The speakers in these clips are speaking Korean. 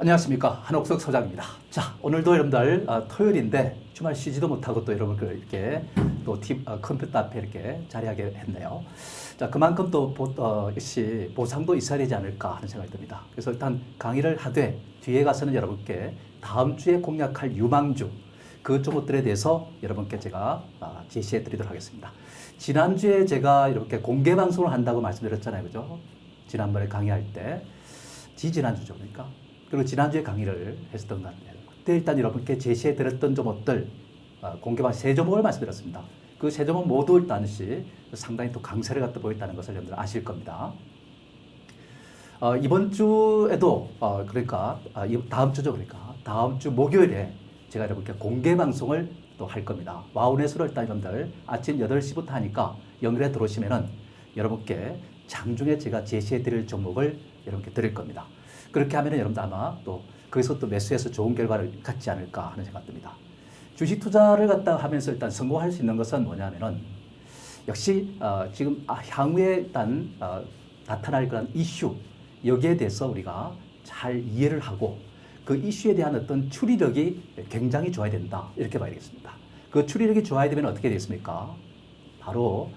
안녕하십니까, 한옥석 소장입니다. 자, 오늘도 여러분들 토요일인데 주말 쉬지도 못하고 또 여러분들 이렇게 또 컴퓨터 앞에 이렇게 자리하게 했네요. 자, 그만큼 또 역시 보상도 있어야 되지 않을까 하는 생각이 듭니다. 그래서 일단 강의를 하되 뒤에 가서는 여러분께 다음 주에 공략할 유망주 그 종목들에 대해서 여러분께 제가 제시해 드리도록 하겠습니다. 지난주에 제가 이렇게 공개 방송을 한다고 말씀드렸잖아요, 그죠? 지난번에 강의할 때 지난주죠, 그러니까. 그리고 지난주에 강의를 했었던 것 같아요. 그때 일단 여러분께 제시해 드렸던 종목들, 공개방 세 종목을 말씀드렸습니다. 그 세 종목 모두 일단 상당히 또 강세를 갖다 보였다는 것을 여러분들 아실 겁니다. 이번 주에도, 다음 주죠, 다음 주 목요일에 제가 여러분께 공개 방송을 또 할 겁니다. 와우넷으로 일단 여러분들 아침 8시부터 하니까 연결해 들어오시면은 여러분께 장중에 제가 제시해 드릴 종목을 여러분께 드릴 겁니다. 그렇게 하면 여러분들 아마 또 거기서 또 매수해서 좋은 결과를 갖지 않을까 하는 생각 듭니다. 주식 투자를 갖다 하면서 일단 성공할 수 있는 것은 뭐냐면은 역시 지금 향후에 일단 나타날 그런 이슈 여기에 대해서 우리가 잘 이해를 하고 그 이슈에 대한 어떤 추리력이 굉장히 좋아야 된다 이렇게 봐야 되겠습니다. 그 추리력이 좋아야 되면 어떻게 되겠습니까? 바로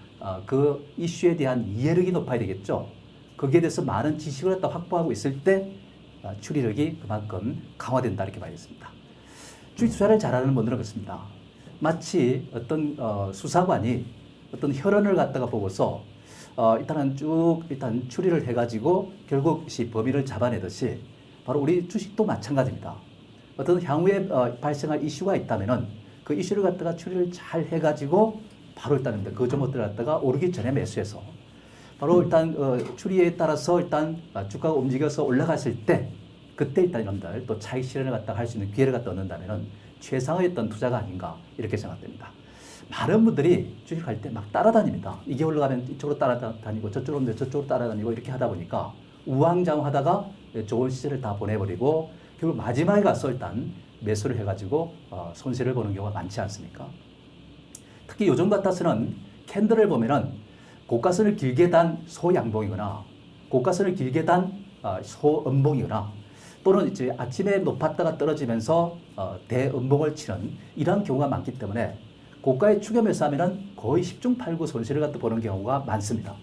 그 이슈에 대한 이해력이 높아야 되겠죠. 거기에 대해서 많은 지식을 갖다 확보하고 있을 때 추리력이 그만큼 강화된다 이렇게 봐야겠습니다. 주식 투자를 잘하는 분들은 그렇습니다. 마치 어떤 수사관이 어떤 혈흔을 갖다가 보고서 일단 추리를 해가지고 결국 범인을 잡아내듯이 바로 우리 주식도 마찬가지입니다. 어떤 향후에 발생할 이슈가 있다면은 그 이슈를 갖다가 추리를 잘 해가지고 바로 일단 그 종목들을 갖다가 오르기 전에 매수해서 바로 일단 추리에 따라서 일단 주가가 움직여서 올라갔을 때 그때 일단 여러분들 또 차익 실현을 갖다가 할 수 있는 기회를 갖다 얻는다면은 최상의 어떤 투자가 아닌가 이렇게 생각됩니다. 많은 분들이 주식할 때 막 따라다닙니다. 이게 올라가면 이쪽으로 따라다니고 저쪽으로 오면 저쪽으로 따라다니고 이렇게 하다 보니까 우왕좌왕하다가 좋은 시세를 다 보내버리고 결국 마지막에 가서 일단 매수를 해가지고 손실을 보는 경우가 많지 않습니까? 특히 요즘 같아서는 캔들을 보면은 고가선을 길게 단 소양봉이거나 고가선을 길게 단 소음봉이거나 또는 이제 아침에 높았다가 떨어지면서 대음봉을 치는 이러한 경우가 많기 때문에 고가에 추격해서 하면은 거의 10중 8구 손실을 갖다 보는 경우가 많습니다.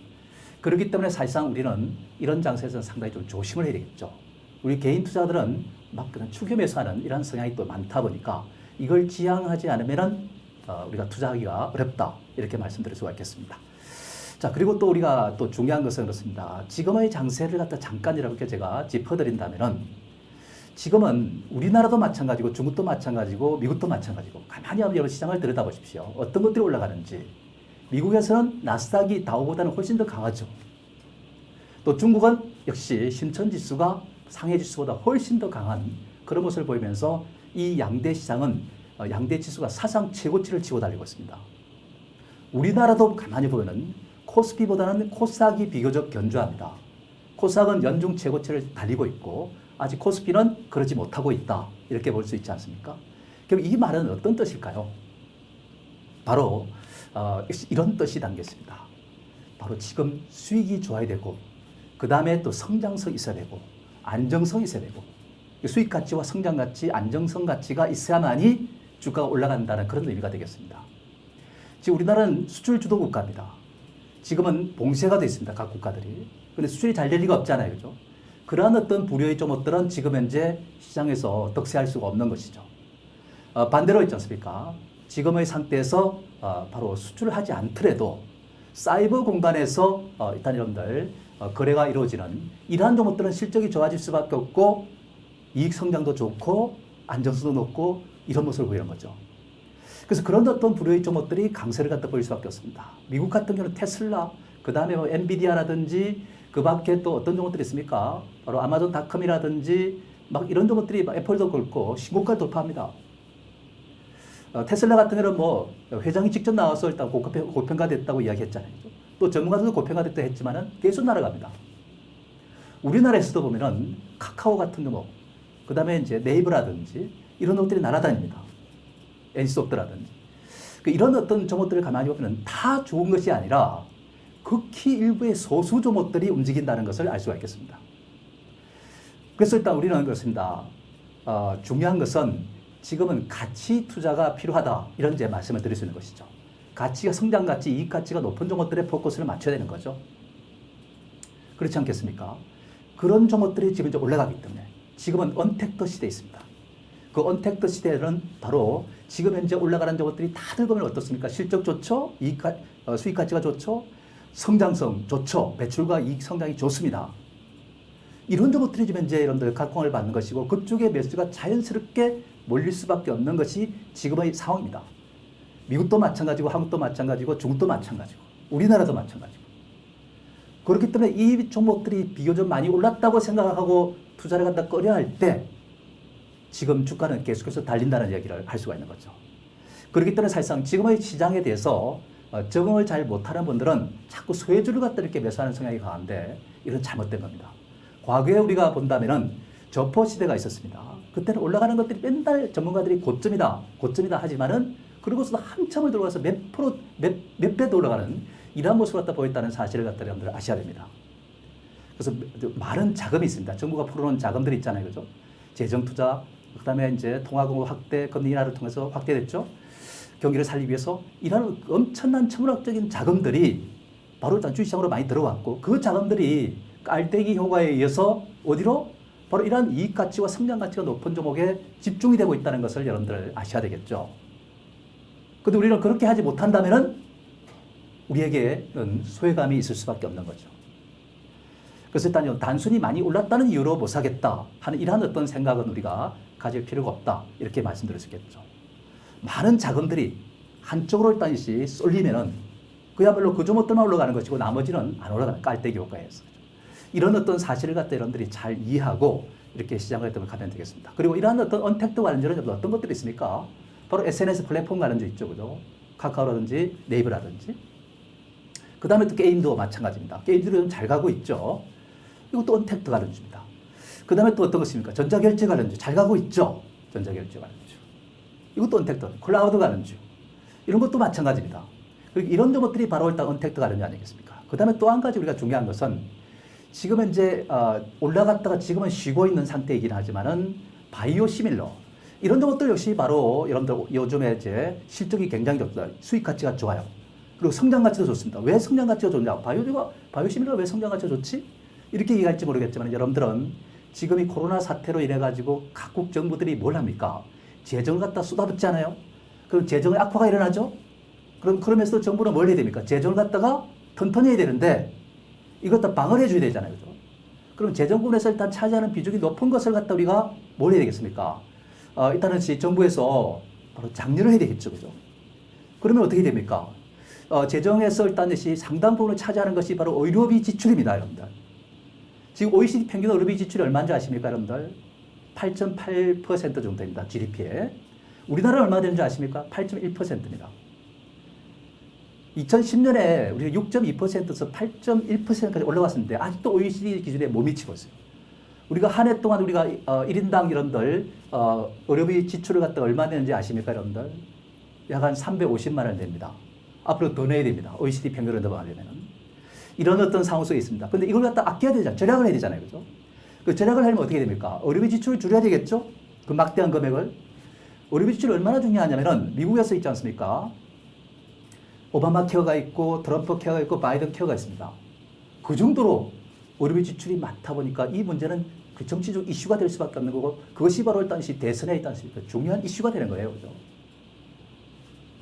그렇기 때문에 사실상 우리는 이런 장세에서는 상당히 좀 조심을 해야 되겠죠. 우리 개인 투자들은 막 그냥 추격해서 하는 이런 성향이 또 많다 보니까 이걸 지향하지 않으면은 우리가 투자하기가 어렵다 이렇게 말씀드릴 수가 있겠습니다. 자, 그리고 또 우리가 또 중요한 것은 그렇습니다. 지금의 장세를 갖다 잠깐 이렇게 제가 짚어드린다면은 지금은 우리나라도 마찬가지고 중국도 마찬가지고 미국도 마찬가지고 가만히 한번 시장을 들여다보십시오. 어떤 것들이 올라가는지. 미국에서는 나스닥이 다우보다는 훨씬 더 강하죠. 또 중국은 역시 신천지수가 상해지수보다 훨씬 더 강한 그런 모습을 보이면서 이 양대 시장은 양대 지수가 사상 최고치를 치고 달리고 있습니다. 우리나라도 가만히 보면은 코스피보다는 코스닥이 비교적 견조합니다. 코스닥은 연중 최고치를 달리고 있고 아직 코스피는 그러지 못하고 있다. 이렇게 볼 수 있지 않습니까? 그럼 이 말은 어떤 뜻일까요? 바로 이런 뜻이 담겼습니다. 바로 지금 수익이 좋아야 되고 그 다음에 또 성장성이 있어야 되고 안정성이 있어야 되고 수익 가치와 성장 가치, 안정성 가치가 있어야만이 주가가 올라간다는 그런 의미가 되겠습니다. 지금 우리나라는 수출 주도 국가입니다. 지금은 봉쇄가 되어 있습니다. 각 국가들이. 근데 수출이 잘 될 리가 없잖아요. 그죠? 그러한 어떤 불효의 종목들은 지금 현재 시장에서 득세할 수가 없는 것이죠. 반대로 있지 않습니까? 지금의 상태에서 바로 수출을 하지 않더라도 사이버 공간에서 일단 여러분들 거래가 이루어지는 이러한 종목들은 실적이 좋아질 수밖에 없고 이익 성장도 좋고 안정성도 높고 이런 모습을 보이는 거죠. 그래서 그런 어떤 불효의 종목들이 강세를 갖다 보일 수밖에 없습니다. 미국 같은 경우는 테슬라, 그 다음에 뭐 엔비디아라든지 그 밖에 또 어떤 종목들이 있습니까? 바로 아마존닷컴이라든지 막 이런 종목들이 애플도 그렇고 신고가를 돌파합니다. 테슬라 같은 경우는 뭐 회장이 직접 나와서 일단 고평가됐다고 이야기했잖아요. 또 전문가들도 고평가됐다 했지만은 계속 날아갑니다. 우리나라에서도 보면은 카카오 같은 경우, 그 다음에 이제 네이버라든지 이런 것들이 날아다닙니다. NC소프트라든지. 이런 어떤 종목들을 가만히 보면 다 좋은 것이 아니라 극히 일부의 소수 종목들이 움직인다는 것을 알 수가 있겠습니다. 그래서 일단 우리는 그렇습니다. 중요한 것은 지금은 가치 투자가 필요하다. 이런 이제 말씀을 드릴 수 있는 것이죠. 가치가 성장 가치, 이익 가치가 높은 종목들의 포커스를 맞춰야 되는 거죠. 그렇지 않겠습니까? 그런 종목들이 지금 이제 올라가기 때문에 지금은 언택트 시대에 있습니다. 그 언택트 시대는 바로 지금 현재 올라가는 종목들이 다들 보면 어떻습니까? 실적 좋죠? 수익 가치가 좋죠? 성장성 좋죠? 매출과 이익 성장이 좋습니다. 이런 종목들이 지금 현재 여러분들 각광을 받는 것이고 그쪽에 매수가 자연스럽게 몰릴 수밖에 없는 것이 지금의 상황입니다. 미국도 마찬가지고 한국도 마찬가지고 중국도 마찬가지고 우리나라도 마찬가지고 그렇기 때문에 이 종목들이 비교적 많이 올랐다고 생각하고 투자를 갖다 꺼려 할 때 지금 주가는 계속해서 달린다는 얘기를 할 수가 있는 거죠. 그렇기 때문에 사실상 지금의 시장에 대해서 적응을 잘 못하는 분들은 자꾸 소외주를 갖다 이렇게 매수하는 성향이 강한데 이건 잘못된 겁니다. 과거에 우리가 본다면은 저포 시대가 있었습니다. 그때는 올라가는 것들이 맨날 전문가들이 고점이다 하지만은 그러고서도 한참을 들어가서 몇 배도 올라가는 이러한 모습을 갖다 보였다는 사실을 갖다 여러분들 아셔야 됩니다. 그래서 많은 자금이 있습니다. 정부가 풀어놓은 자금들이 있잖아요. 그죠? 재정투자, 그 다음에 이제 통화공급 확대, 금리 인하를 통해서 확대됐죠. 경기를 살리기 위해서 이런 엄청난 천문학적인 자금들이 바로 일단 주식시장으로 많이 들어왔고 그 자금들이 깔때기 효과에 의해서 어디로? 바로 이러한 이익 가치와 성장 가치가 높은 종목에 집중이 되고 있다는 것을 여러분들 아셔야 되겠죠. 근데 우리는 그렇게 하지 못한다면은 우리에게는 소외감이 있을 수밖에 없는 거죠. 그래서 일단 단순히 많이 올랐다는 이유로 못 사겠다 하는 이러한 어떤 생각은 우리가 가질 필요가 없다. 이렇게 말씀드릴 수 있겠죠. 많은 자금들이 한쪽으로 일단씩 쏠리면은 그야말로 그 종목들만 올라가는 것이고 나머지는 안 올라가는 깔때기 효과에서. 이런 어떤 사실을 갖다 여러분들이 잘 이해하고 이렇게 시장을 가면 되겠습니다. 그리고 이러한 어떤 언택트 관련주는 어떤 것들이 있습니까? 바로 SNS 플랫폼 관련주 있죠. 그죠? 카카오라든지 네이버라든지. 그 다음에 또 게임도 마찬가지입니다. 게임들이 좀 잘 가고 있죠. 이것도 언택트 관련주입니다. 그 다음에 또 어떤 것입니까? 전자결제 관련주 잘 가고 있죠. 전자결제 관련주. 이것도 언택트, 클라우드 관련주. 이런 것도 마찬가지입니다. 이런 종목들이 바로 일단 언택트 관련주 아니겠습니까? 그 다음에 또 한 가지 우리가 중요한 것은 지금은 이제 올라갔다가 지금은 쉬고 있는 상태이긴 하지만은 바이오 시밀러 이런 것들 역시 바로 여러분들 요즘에 이제 실적이 굉장히 좋다. 수익 가치가 좋아요. 그리고 성장 가치도 좋습니다. 왜 성장 가치가 좋냐? 바이오 시밀러가 왜 성장 가치가 좋지? 이렇게 얘기할지 모르겠지만 여러분들은 지금 이 코로나 사태로 인해 가지고 각국 정부들이 뭘 합니까? 재정을 갖다 쏟아붓지 않아요? 그럼 재정의 악화가 일어나죠? 그러면서 정부는 뭘 해야 됩니까? 재정을 갖다가 튼튼히 해야 되는데 이것 다 방어를 해줘야 되잖아요. 그죠? 그럼 재정부에서 일단 차지하는 비중이 높은 것을 갖다 우리가 뭘 해야 되겠습니까? 일단은 정부에서 바로 장려를 해야 되겠죠. 그죠? 그러면 어떻게 됩니까? 재정에서 일단 상당 부분을 차지하는 것이 바로 의료비 지출입니다. 여러분들. 지금 OECD 평균 의료비 지출이 얼마인지 아십니까? 여러분들? 8.8% 정도 됩니다. GDP에. 우리나라는 얼마 되는지 아십니까? 8.1%입니다. 2010년에 우리가 6.2%에서 8.1%까지 올라갔었는데 아직도 OECD 기준에 못 미치고 있어요. 우리가 한 해 동안 우리가 1인당 여러분들 의료비 지출을 갖다 얼마 되는지 아십니까 여러분들? 약 한 350만 원 됩니다. 앞으로 더 내야 됩니다. OECD 평균을 넘어가려면은. 이런 어떤 상황 속에 있습니다. 근데 이걸 갖다 아껴야 되잖아요. 절약을 해야 되잖아요. 그죠? 그 절약을 하려면 어떻게 됩니까? 의료비 지출을 줄여야 되겠죠? 그 막대한 금액을. 의료비 지출이 얼마나 중요하냐면은 미국에서 있지 않습니까? 오바마 케어가 있고 트럼프 케어가 있고 바이든 케어가 있습니다. 그 정도로 의료비 지출이 많다 보니까 이 문제는 그 정치적 이슈가 될 수밖에 없는 거고 그것이 바로 일단 대선에 있지 않습니까? 중요한 이슈가 되는 거예요. 그죠?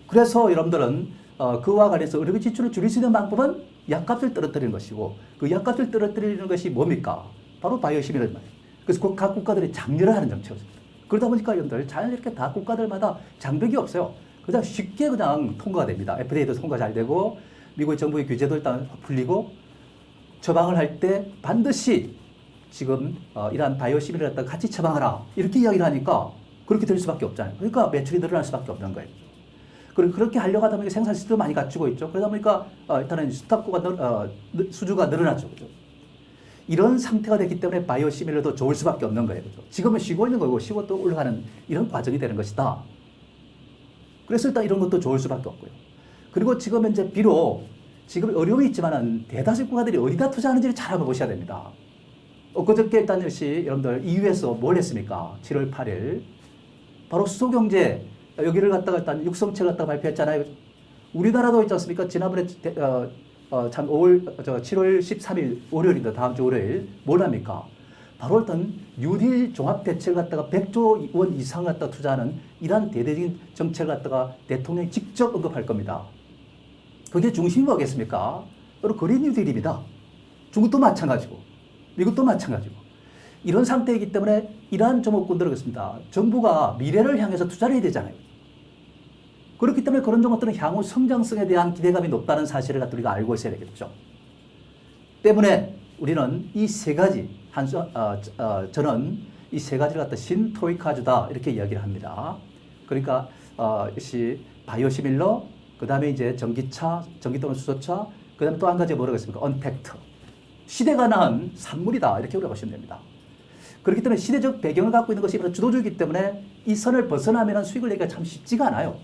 그래서 여러분들은 그와 관련해서 의료비 지출을 줄일 수 있는 방법은 약값을 떨어뜨리는 것이고 그 약값을 떨어뜨리는 것이 뭡니까? 바로 바이오 시밀러란 말이에요. 그래서 각 국가들이 장려를 하는 정책이었습니다. 그러다 보니까 여러분들 자연스럽게 다 국가들마다 장벽이 없어요. 그냥 쉽게 그냥 통과가 됩니다. FDA도 통과 잘 되고 미국의 정부의 규제도 일단 풀리고 처방을 할 때 반드시 지금 이러한 바이오 시밀러를 갖다가 같이 처방하라 이렇게 이야기를 하니까 그렇게 될 수밖에 없잖아요. 그러니까 매출이 늘어날 수밖에 없는 거예요. 그리고 그렇게 하려고 하다 보니까 생산 시스템도 많이 갖추고 있죠. 그러다 보니까 일단은 스탑고가 수주가 늘어났죠. 그죠? 이런 상태가 됐기 때문에 바이오 시밀러도 좋을 수밖에 없는 거예요. 그죠? 지금은 쉬고 있는 거고 쉬고 또 올라가는 이런 과정이 되는 것이다. 그래서 일단 이런 것도 좋을 수밖에 없고요. 그리고 지금 현재 비록 지금 어려움이 있지만은 대다수 국가들이 어디다 투자하는지를 잘 한번 보셔야 됩니다. 엊그저께 일단 역시 여러분들 EU에서 뭘 했습니까? 7월 8일 바로 수소경제 여기를 갖다가 일단 육성책을 갖다가 발표했잖아요. 우리나라도 있지 않습니까? 지난번에 참 7월 13일 월요일인데 다음 주 월요일 뭘 합니까? 바로 일단 뉴딜 종합대책을 갖다가 100조 원 이상 갖다 투자하는 이러한 대대적인 정책을 갖다가 대통령이 직접 언급할 겁니다. 그게 중심이 뭐겠습니까? 바로 그린 뉴딜입니다. 중국도 마찬가지고 미국도 마찬가지고 이런 상태이기 때문에 이러한 종목군들을 그렇습니다. 정부가 미래를 향해서 투자를 해야 되잖아요. 그렇기 때문에 그런 종목들은 향후 성장성에 대한 기대감이 높다는 사실을 갖다 우리가 알고 있어야 되겠죠. 때문에 우리는 이 세 가지 저는 이 세 가지를 갖다 신트로이카주다 이렇게 이야기를 합니다. 그러니까 역시 바이오시밀러, 그 다음에 이제 전기차, 전기 또는 수소차, 그 다음에 또 한 가지 뭐라고 했습니까? 언택트. 시대가 낳은 산물이다 이렇게 우리가 보시면 됩니다. 그렇기 때문에 시대적 배경을 갖고 있는 것이 주도주의이기 때문에 이 선을 벗어나면 수익을 내기가 참 쉽지가 않아요.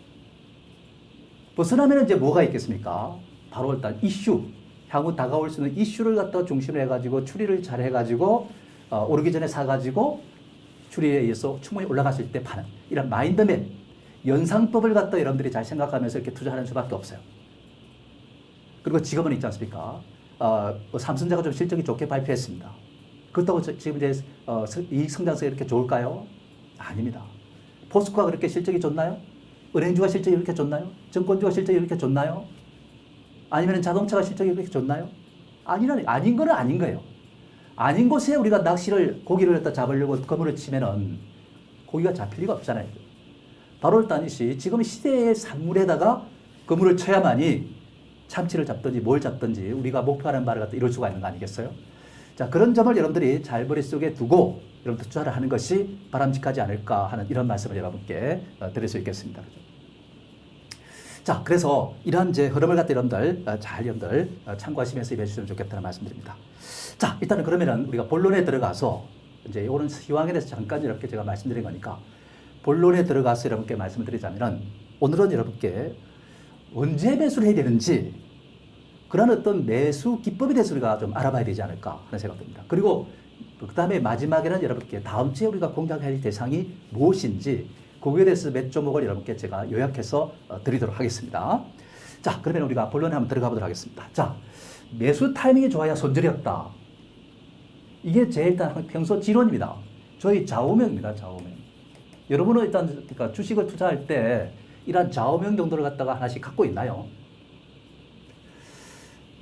벗어나면 이제 뭐가 있겠습니까? 바로 일단 이슈, 향후 다가올 수 있는 이슈를 갖다가 중심으로 해가지고 추리를 잘 해가지고 오르기 전에 사가지고 추리에 의해서 충분히 올라갔을 때 파는 이런 마인드맵, 연상법을 갖다 여러분들이 잘 생각하면서 이렇게 투자하는 수밖에 없어요. 그리고 지금은 있지 않습니까? 삼성전자가 좀 실적이 좋게 발표했습니다. 그렇다고 지금 이제 이익 성장성이 이렇게 좋을까요? 아닙니다. 포스코가 그렇게 실적이 좋나요? 은행주가 실적이 이렇게 좋나요? 증권주가 실적이 이렇게 좋나요? 아니면 자동차가 실적이 이렇게 좋나요? 아닌 거는 아닌 거예요. 아닌 곳에 우리가 고기를 갖다 잡으려고 그물을 치면은 고기가 잡힐 리가 없잖아요. 바로 일단 지금 시대의 산물에다가 그물을 쳐야만이 참치를 잡든지 뭘 잡든지 우리가 목표하는 바를 갖다 이룰 수가 있는 거 아니겠어요? 자, 그런 점을 여러분들이 잘 머릿속에 두고 여러분들 투자를 하는 것이 바람직하지 않을까 하는 이런 말씀을 여러분께 드릴 수 있겠습니다. 자, 그래서 이러한 이제 흐름을 갖다 여러분들 참고하시면서 임해 주시면 좋겠다는 말씀드립니다. 자, 일단은 그러면은 우리가 본론에 들어가서 이제 이거는 시황에 대해서 잠깐 이렇게 제가 말씀드린 거니까 본론에 들어가서 여러분께 말씀을 드리자면은 오늘은 여러분께 언제 매수를 해야 되는지 그런 어떤 매수 기법에 대해서 우리가 좀 알아봐야 되지 않을까 하는 생각이 듭니다. 그리고 그 다음에 마지막에는 여러분께 다음 주에 우리가 공략할 대상이 무엇인지 거기에 대해서 몇 종목을 여러분께 제가 요약해서 드리도록 하겠습니다. 자, 그러면 우리가 본론에 한번 들어가 보도록 하겠습니다. 자, 매수 타이밍이 좋아야 손절이 없다. 이게 제 일단 평소 지론입니다. 저희 좌우명입니다. 좌우명. 여러분은 일단 그러니까 주식을 투자할 때 이런 좌우명 정도를 갖다가 하나씩 갖고 있나요?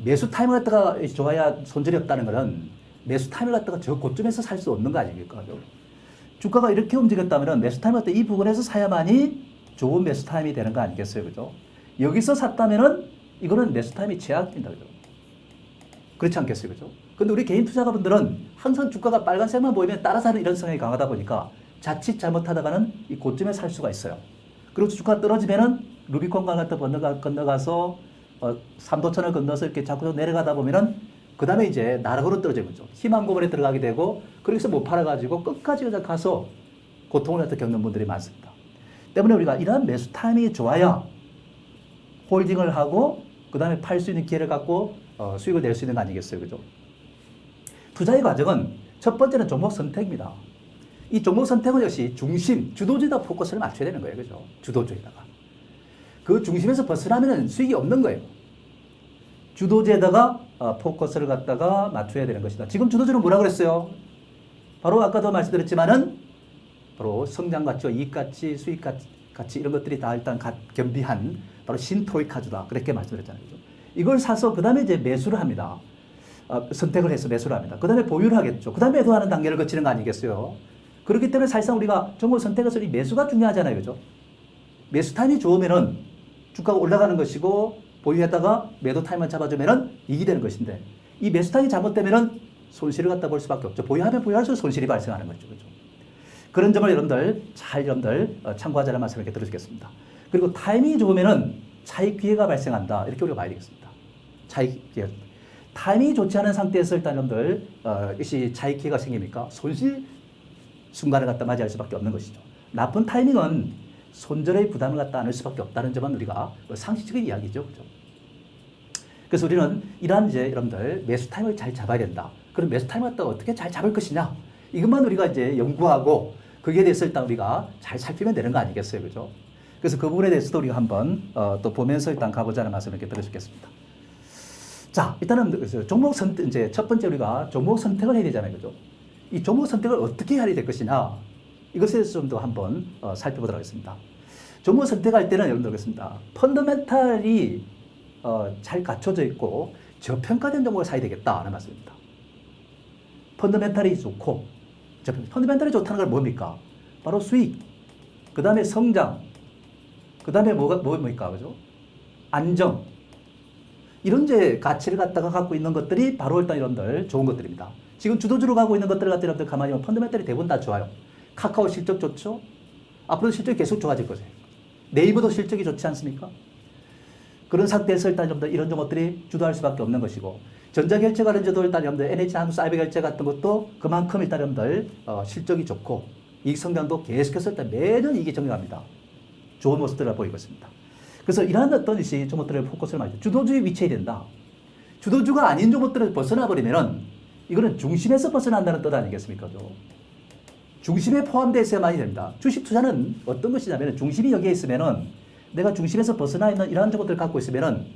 매수 타임을 갖다가 좋아야 손절이 없다는 것은 매수 타임을 갖다가 저 고점에서 살 수 없는 거 아닙니까? 주가가 이렇게 움직였다면 매수 타임을 갖다 이 부분에서 사야만이 좋은 매수 타임이 되는 거 아니겠어요? 그죠? 여기서 샀다면은 이거는 매수 타임이 제약입니다. 그죠? 그렇지 않겠어요? 그죠? 근데 우리 개인 투자가분들은 항상 주가가 빨간색만 보이면 따라서 하는 이런 성향이 강하다 보니까 자칫 잘못하다가는 이 고점에 살 수가 있어요. 그리고 주가 떨어지면은 루비콘강 갖다 건너가서 삼도천을 건너서 이렇게 자꾸 내려가다 보면은 그 다음에 이제 나락으로 떨어지는 거죠. 희망고문에 들어가게 되고 그래서 못 팔아가지고 끝까지 가서 고통을 갖다 겪는 분들이 많습니다. 때문에 우리가 이러한 매수 타이밍이 좋아야 홀딩을 하고 그 다음에 팔 수 있는 기회를 갖고 수익을 낼 수 있는 거 아니겠어요. 그죠? 투자의 과정은 첫 번째는 종목 선택입니다. 이 종목 선택은 역시 중심, 주도주에다 포커스를 맞춰야 되는 거예요. 그죠? 주도주에다가. 그 중심에서 벗어나면 수익이 없는 거예요. 주도주에다가 포커스를 갖다가 맞춰야 되는 것이다. 지금 주도주는 뭐라 그랬어요? 바로 아까도 말씀드렸지만은 바로 성장가치, 이익가치, 수익가치 이런 것들이 다 일단 겸비한 바로 신트로이카주다. 그렇게 말씀드렸잖아요. 그죠? 이걸 사서 그 다음에 이제 매수를 합니다. 선택을 해서 매수를 합니다. 그 다음에 보유를 하겠죠. 그 다음에 매도하는 단계를 거치는 거 아니겠어요? 그렇기 때문에 사실상 우리가 종목 선택에서 이 매수가 중요하잖아요. 그죠? 매수 타임이 좋으면은 주가가 올라가는 것이고 보유했다가 매도 타임만 잡아주면은 이익이 되는 것인데 이 매수 타임이 잘못되면은 손실을 갖다 볼 수밖에 없죠. 보유하면 보유할수록 손실이 발생하는 거죠. 그죠? 그런 점을 여러분들 참고하자는 말씀을 이렇게 들어주겠습니다. 그리고 타이밍이 좋으면은 차익 기회가 발생한다. 이렇게 우리가 봐야 되겠습니다. 차익 기회. 타이밍이 좋지 않은 상태에서 일단 여러분들 역시 차익 기회가 생깁니까? 손실 순간을 갖다 맞이할 수밖에 없는 것이죠. 나쁜 타이밍은 손절의 부담을 갖다 안을 수밖에 없다는 점은 우리가 상식적인 이야기죠. 그죠? 그래서 우리는 이러한 이제 여러분들 매수 타임을 잘 잡아야 된다. 그럼 매수 타임 갖다가 어떻게 잘 잡을 것이냐? 이것만 우리가 이제 연구하고 거기에 대해서 일단 우리가 잘 살피면 되는 거 아니겠어요, 그죠? 그래서 그 부분에 대해서도 우리가 한번 또 보면서 일단 가보자는 말씀을 이렇게 드려주겠습니다. 자, 일단은 종목 선택, 이제 첫 번째 우리가 종목 선택을 해야 되잖아요, 그죠? 이 종목 선택을 어떻게 해야 될 것이냐? 이것에 대해서 좀 더 한번 살펴보도록 하겠습니다. 종목 선택할 때는 여러분들 그렇습니다. 펀더멘탈이 잘 갖춰져 있고 저평가된 종목을 사야 되겠다는 말씀입니다. 펀더멘탈이 좋고, 펀더멘탈이 좋다는 건 뭡니까? 바로 수익, 그 다음에 성장, 그 다음에 뭡니까? 그죠? 안정. 이런 이제 가치를 갖고 있는 것들이 바로 일단 여러분들 좋은 것들입니다. 지금 주도주로 가고 있는 것들 같은 여러분들 가만히 보면 펀더멘탈이 대부분 다 좋아요. 카카오 실적 좋죠? 앞으로 실적이 계속 좋아질 거죠. 네이버도 실적이 좋지 않습니까? 그런 상태에서 일단 여러분들 이런 종목들이 주도할 수밖에 없는 것이고, 전자결제 관련주도 일단 여러분들 NH한국사이버결제 같은 것도 그만큼 일단 여러분들 실적이 좋고 이익 성장도 계속해서 일단 매년 이익이 증가합니다. 좋은 모습들을 보이고 있습니다. 그래서 이러한 어떤 종목들을 포커스를 많이 주도주에 위치해야 된다. 주도주가 아닌 종목들을 벗어나 버리면은 이거는 중심에서 벗어난다는 뜻 아니겠습니까? 중심에 포함되어 있어야만이 됩니다. 주식 투자는 어떤 것이냐면 중심이 여기에 있으면은 내가 중심에서 벗어나 있는 이러한 종목들을 갖고 있으면은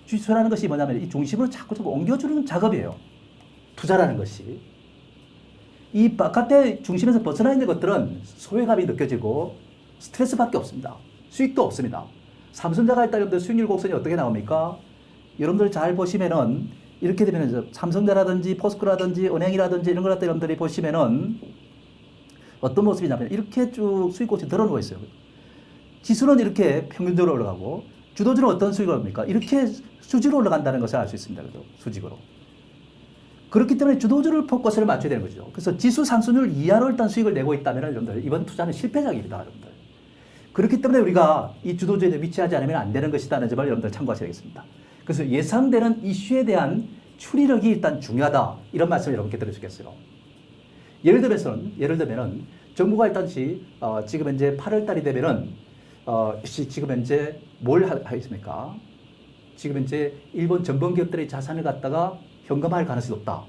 주식 투자라는 것이 뭐냐면 이 중심으로 자꾸 옮겨주는 작업이에요. 투자라는 것이. 이 바깥에 중심에서 벗어나 있는 것들은 소외감이 느껴지고 스트레스밖에 없습니다. 수익도 없습니다. 삼성전자가 일단 여러분들 수익률 곡선이 어떻게 나옵니까? 여러분들 잘 보시면은 이렇게 되면 삼성전자라든지 포스코라든지 은행이라든지 이런 걸 갖다 여러분들이 보시면은 어떤 모습이냐면 이렇게 쭉 수익 곡선이 드러누워 있어요. 지수는 이렇게 평균적으로 올라가고 주도주는 어떤 수익을 합니까? 이렇게 수직으로 올라간다는 것을 알 수 있습니다. 그죠? 수직으로. 그렇기 때문에 주도주를 포커스를 맞춰야 되는 거죠. 그래서 지수 상승률 이하로 일단 수익을 내고 있다면 여러분들 이번 투자는 실패작입니다. 여러분들. 그렇기 때문에 우리가 이 주도주에 위치하지 않으면 안 되는 것이다는 점을 여러분들 참고하셔야 되겠습니다. 그래서 예상되는 이슈에 대한 추리력이 일단 중요하다. 이런 말씀을 여러분께 드려주겠어요. 예를 들면은 정부가 일단 지금 현재 8월 달이 되면은 지금 현재 뭘 하겠습니까? 지금 현재 일본 전범 기업들의 자산을 갖다가 현금화할 가능성이 높다.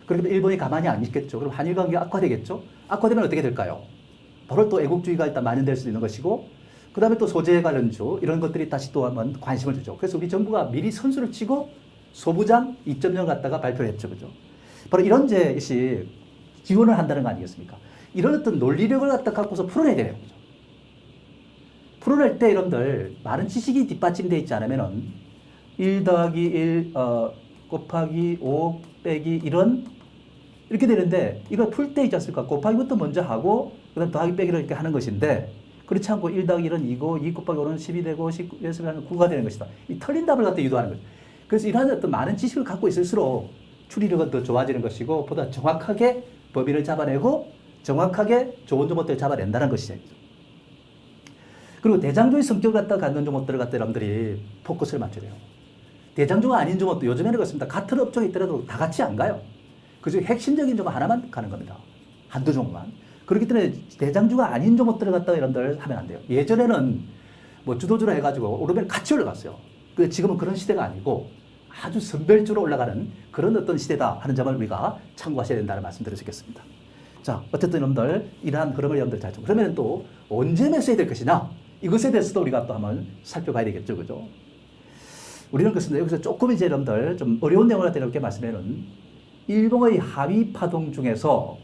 그렇기 때문에 일본이 가만히 안 있겠죠. 그럼 한일 관계가 악화되겠죠. 악화되면 어떻게 될까요? 바로 또 애국주의가 일단 만연될 수 있는 것이고, 그 다음에 또 소재 관련주 이런 것들이 다시 또 한번 관심을 주죠. 그래서 우리 정부가 미리 선수를 치고 소부장 2.0 갖다가 발표를 했죠, 그죠? 바로 이런 지원을 한다는 거 아니겠습니까? 이런 어떤 논리력을 갖고서 풀어내야 되는 거죠. 풀어낼 때 여러분들 많은 지식이 뒷받침되어 있지 않으면은 1 더하기 1 곱하기 5 빼기 이렇게 되는데 이걸 풀 때 있지 않습니까? 곱하기부터 먼저 하고 그 다음 더하기 빼기를 이렇게 하는 것인데, 그렇지 않고 1 더하기 1은 2고 2 곱하기 5는 10이 되고 10에서 9가 되는 것이다. 이 틀린 답을 갖다 유도하는 거죠. 그래서 이러한 어떤 많은 지식을 갖고 있을수록 추리력은 더 좋아지는 것이고 보다 정확하게 범위를 잡아내고 정확하게 좋은 종목들을 잡아낸다는 것이죠. 그리고 대장주의 성격을 갖는 종목들을 여러분들이 포커스를 맞춰야 돼요. 대장주가 아닌 종목도 요즘에는 그렇습니다. 같은 업종에 있더라도 다 같이 안 가요. 그중 핵심적인 종목 하나만 가는 겁니다. 한두 종목만. 그렇기 때문에 대장주가 아닌 종목들을 여러분들 하면 안 돼요. 예전에는 뭐 주도주로 해가지고 오르면 같이 올라갔어요. 지금은 그런 시대가 아니고 아주 선별주로 올라가는 그런 어떤 시대다 하는 점을 우리가 참고하셔야 된다는 말씀 드리겠습니다. 자, 어쨌든 여러분들 이러한 흐름을 여러분들 잘 그러면 또 언제 매수해야 될 것이냐? 이것에 대해서도 우리가 또 한번 살펴봐야 되겠죠, 그죠? 우리는 그렇습니다. 여기서 조금 이제 여러분들 좀 어려운 내용을 이렇게 말씀하면은 일봉의 하위 파동 중에서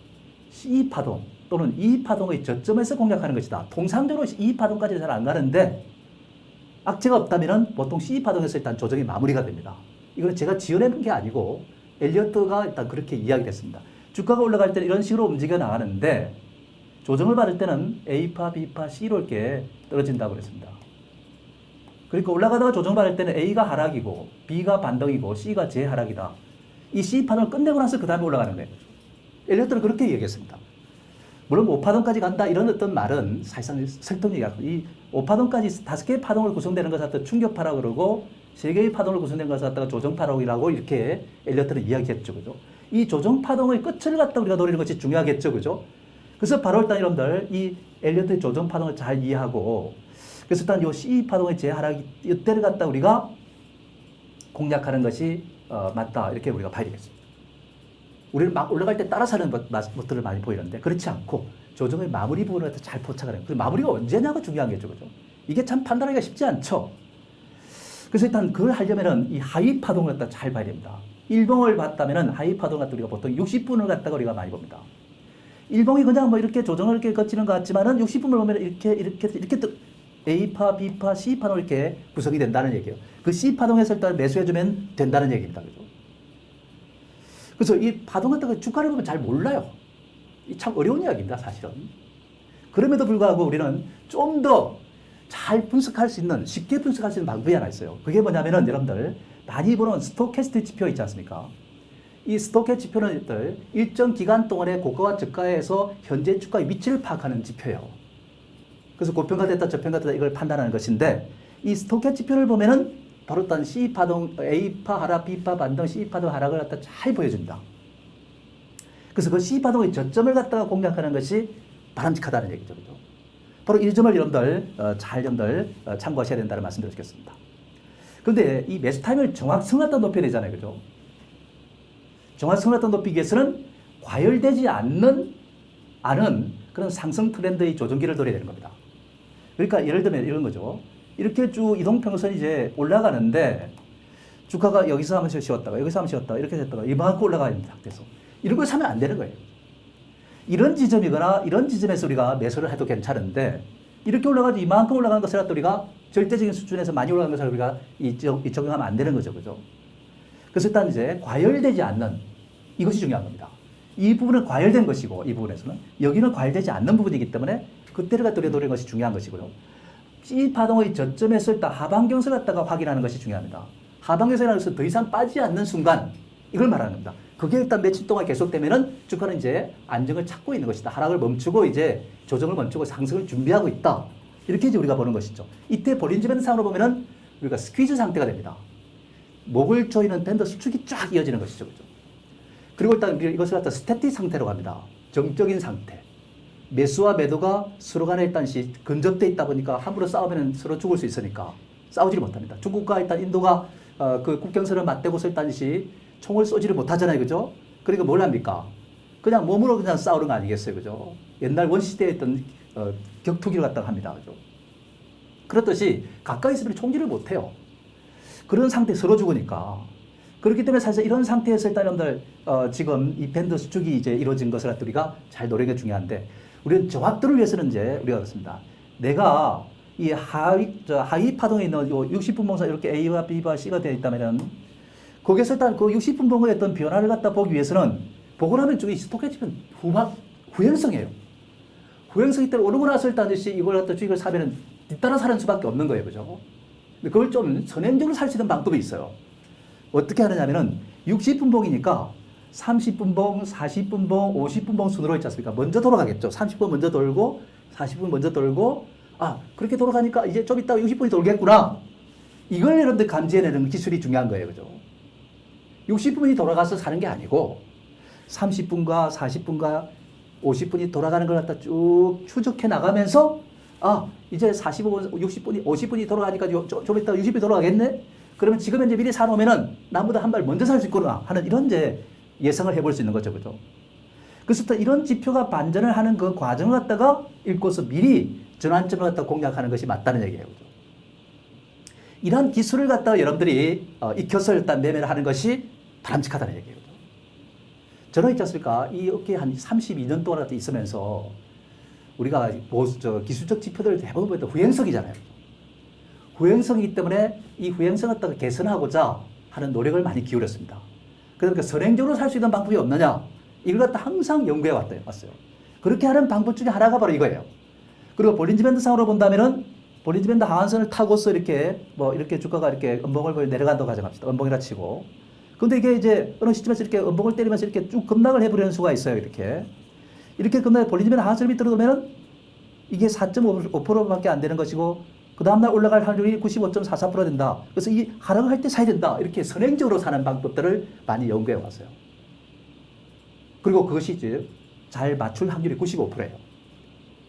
C 파동 또는 E 파동의 저점에서 공략하는 것이다. 통상적으로 E 파동까지는 잘 안 가는데 악재가 없다면은 보통 C 파동에서 일단 조정이 마무리가 됩니다. 이건 제가 지어내는 게 아니고 엘리어트가 일단 그렇게 이야기했습니다. 주가가 올라갈 때는 이런 식으로 움직여 나가는데 조정을 받을 때는 A파, B파, C로 이렇게 떨어진다고 그랬습니다. 그러니까 올라가다가 조정을 받을 때는 A가 하락이고 B가 반등이고 C가 재하락이다. 이 C 파동을 끝내고 나서 그 다음에 올라가는 거예요. 엘리어트는 그렇게 얘기했습니다. 물론 5파동까지 간다 이런 어떤 말은 사실상 설득력이 이 5파동까지 5개의 파동을 구성되는 것을 갖다 충격파라고 그러고 3개의 파동을 구성된 것을 갖다가 조정파동이라고 이렇게 엘리어트는 이야기했죠. 그죠? 이 조정파동의 끝을 갖다 우리가 노리는 것이 중요하겠죠. 그죠? 그래서 바로 일단 여러분들 이 엘리어트의 조정파동을 잘 이해하고 그래서 일단 이 C 파동의 재하락이 이때를 갖다 우리가 공략하는 것이 맞다. 이렇게 우리가 봐야 되겠습니다. 우리는 막 올라갈 때 따라 사는 것들을 많이 보이는데 그렇지 않고 조정의 마무리 부분을 잘 포착을 해요. 그 마무리가 언제냐가 중요한 게죠. 그죠? 이게 참 판단하기가 쉽지 않죠. 그래서 일단 그걸 하려면은 이 하위 파동을 갖다 잘 봐야 됩니다. 일봉을 봤다면은 하위 파동 갖다 우리가 보통 60분을 갖다가 우리가 많이 봅니다. 일봉이 그냥 뭐 이렇게 조정을 이렇게 거치는 것 같지만은 60분을 보면 이렇게 또 A파, B파, C파로 이렇게 구성이 된다는 얘기예요. 그 C파동에서 일단 매수해주면 된다는 얘기입니다. 그죠? 그래서 이 파동 같은 거 주가를 보면 잘 몰라요. 참 어려운 이야기입니다, 사실은. 그럼에도 불구하고 우리는 좀 더 잘 분석할 수 있는, 쉽게 분석할 수 있는 방법이 하나 있어요. 그게 뭐냐면은 여러분들 많이 보는 스토캐스틱 지표 있지 않습니까? 이 스토캐스틱 지표는 일정 기간 동안의 고가와 저가에서 현재 주가의 위치를 파악하는 지표예요. 그래서 고평가됐다, 저평가됐다 이걸 판단하는 것인데 이 스토캐스틱 지표를 보면은 바로 어떤 C파동, A파 하락, B파 반등, C파동 하락을 갖다 잘 보여줍니다. 그래서 그 C파동의 저점을 갖다가 공략하는 것이 바람직하다는 얘기죠. 그죠? 바로 이 점을 여러분들 잘 참고하셔야 된다는 말씀을 드리겠습니다. 그런데 이 매수 타이밍을 정확성을 갖다 높여야 되잖아요. 그죠? 정확성을 갖다 높이기 위해서는 과열되지 않는 그런 상승 트렌드의 조정기를 노려야 되는 겁니다. 그러니까 예를 들면 이런 거죠. 이렇게 쭉 이동평선이 이제 올라가는데 주가가 여기서 한번 쉬었다가 여기서 한번 쉬었다가 이렇게 됐다가 이만큼 올라가 있는 상태에서 이런 걸 사면 안 되는 거예요. 이런 지점이거나 이런 지점에서 우리가 매수를 해도 괜찮은데 이렇게 올라가도 이만큼 올라가는 것을 갖다 우리가 절대적인 수준에서 많이 올라가는 것을 우리가 적용하면 안 되는 거죠. 그죠? 그래서 일단 이제 과열되지 않는 이것이 중요한 겁니다. 이 부분은 과열된 것이고 이 부분에서는 여기는 과열되지 않는 부분이기 때문에 그때를 갖다 우리가 노리는 것이 중요한 것이고요. C 파동의 저점에서 일단 하방경선을 갖다가 확인하는 것이 중요합니다. 하방경선이라는 것은 더 이상 빠지지 않는 순간 이걸 말하는 겁니다. 그게 일단 며칠 동안 계속되면은 주가는 이제 안정을 찾고 있는 것이다. 하락을 멈추고 이제 조정을 멈추고 상승을 준비하고 있다. 이렇게 이제 우리가 보는 것이죠. 이때 볼린저 밴드 상으로 보면은 우리가 스퀴즈 상태가 됩니다. 목을 조이는 밴드 수축이 쫙 이어지는 것이죠. 그죠? 그리고 일단 이것을 갖다 스태틱 상태로 갑니다. 정적인 상태. 매수와 매도가 서로 간에 일단 근접돼 있다 보니까 함부로 싸우면 서로 죽을 수 있으니까 싸우지를 못합니다. 중국과 일단 인도가 그 국경선을 맞대고서 일단 총을 쏘지를 못하잖아요. 그죠? 그러니까 뭘 합니까? 그냥 몸으로 그냥 싸우는 거 아니겠어요. 그죠? 옛날 원시대에 있던 격투기를 갖다가 합니다. 그죠? 그렇듯이 가까이 있으면 총질을 못해요. 그런 상태에 서로 죽으니까. 그렇기 때문에 사실 이런 상태에서 일단 여러분들 지금 이 밴드 수축이 이제 이루어진 것을 우리가 잘 노리는 게 중요한데 우리는 정확도를 위해서는 이제 우리가 그렇습니다. 내가 이 하위 파동에 있는 60분 봉선 이렇게 A와 B와 C가 되어 있다면은 거기서 일단 그 60분 봉의 어떤 변화를 갖다 보기 위해서는 보고 나면 쪽이 스토캐스틱은 후행성이에요. 후행성이 때문에 오르고 나서 일단 이걸 갖다 주식을 사면은 뒤따라 사는 수밖에 없는 거예요. 그죠? 근데 그걸 좀 선행적으로 살 수 있는 방법이 있어요. 어떻게 하느냐면은 60분 봉이니까 30분 봉, 40분 봉, 50분 봉 순으로 있지 않습니까? 먼저 돌아가겠죠. 30분 먼저 돌고 40분 먼저 돌고 그렇게 돌아가니까 이제 좀 이따가 60분이 돌겠구나. 이걸 여러분들 감지해내는 기술이 중요한 거예요. 그죠? 60분이 돌아가서 사는 게 아니고 30분과 40분과 50분이 돌아가는 걸 갖다 쭉 추적해 나가면서 이제 45분, 60분이, 50분이 돌아가니까 좀 이따가 60분이 돌아가겠네? 그러면 지금 현재 미리 사놓으면은 나보다 한 발 먼저 살 수 있구나 하는 이런 이제 예상을 해볼 수 있는 거죠. 그죠? 그래서 또 이런 지표가 반전을 하는 그 과정을 갖다가 읽고서 미리 전환점을 갖다가 공략하는 것이 맞다는 얘기예요. 그죠? 이러한 기술을 갖다가 여러분들이 익혀서 일단 매매를 하는 것이 바람직하다는 얘기예요. 그죠? 저는 있지 않습니까? 이 업계에 한 32년 동안 있으면서 우리가 기술적 지표들을 대부분 보면 후행성이잖아요. 후행성이기 때문에 이 후행성을 갖다가 개선하고자 하는 노력을 많이 기울였습니다. 그러니까 선행적으로 살 수 있는 방법이 없느냐? 이걸 갖다 항상 연구해 왔어요. 그렇게 하는 방법 중에 하나가 바로 이거예요. 그리고 볼린저 밴드 상으로 본다면은 볼린저 밴드 하한선을 타고서 이렇게 주가가 이렇게 음봉을 내려간다고 가정합시다. 음봉이라 치고. 근데 이게 이제 어느 시점에서 이렇게 음봉을 때리면서 이렇게 쭉 급락을 해버리는 수가 있어요. 이렇게 급락해 볼린저 밴드 하한선을 밑으로 놓으면은 이게 4.5%밖에 안 되는 것이고 그 다음날 올라갈 확률이 95.44% 된다. 그래서 이 하락을 할 때 사야 된다. 이렇게 선행적으로 사는 방법들을 많이 연구해 왔어요. 그리고 그것이 이제 잘 맞출 확률이 95%예요.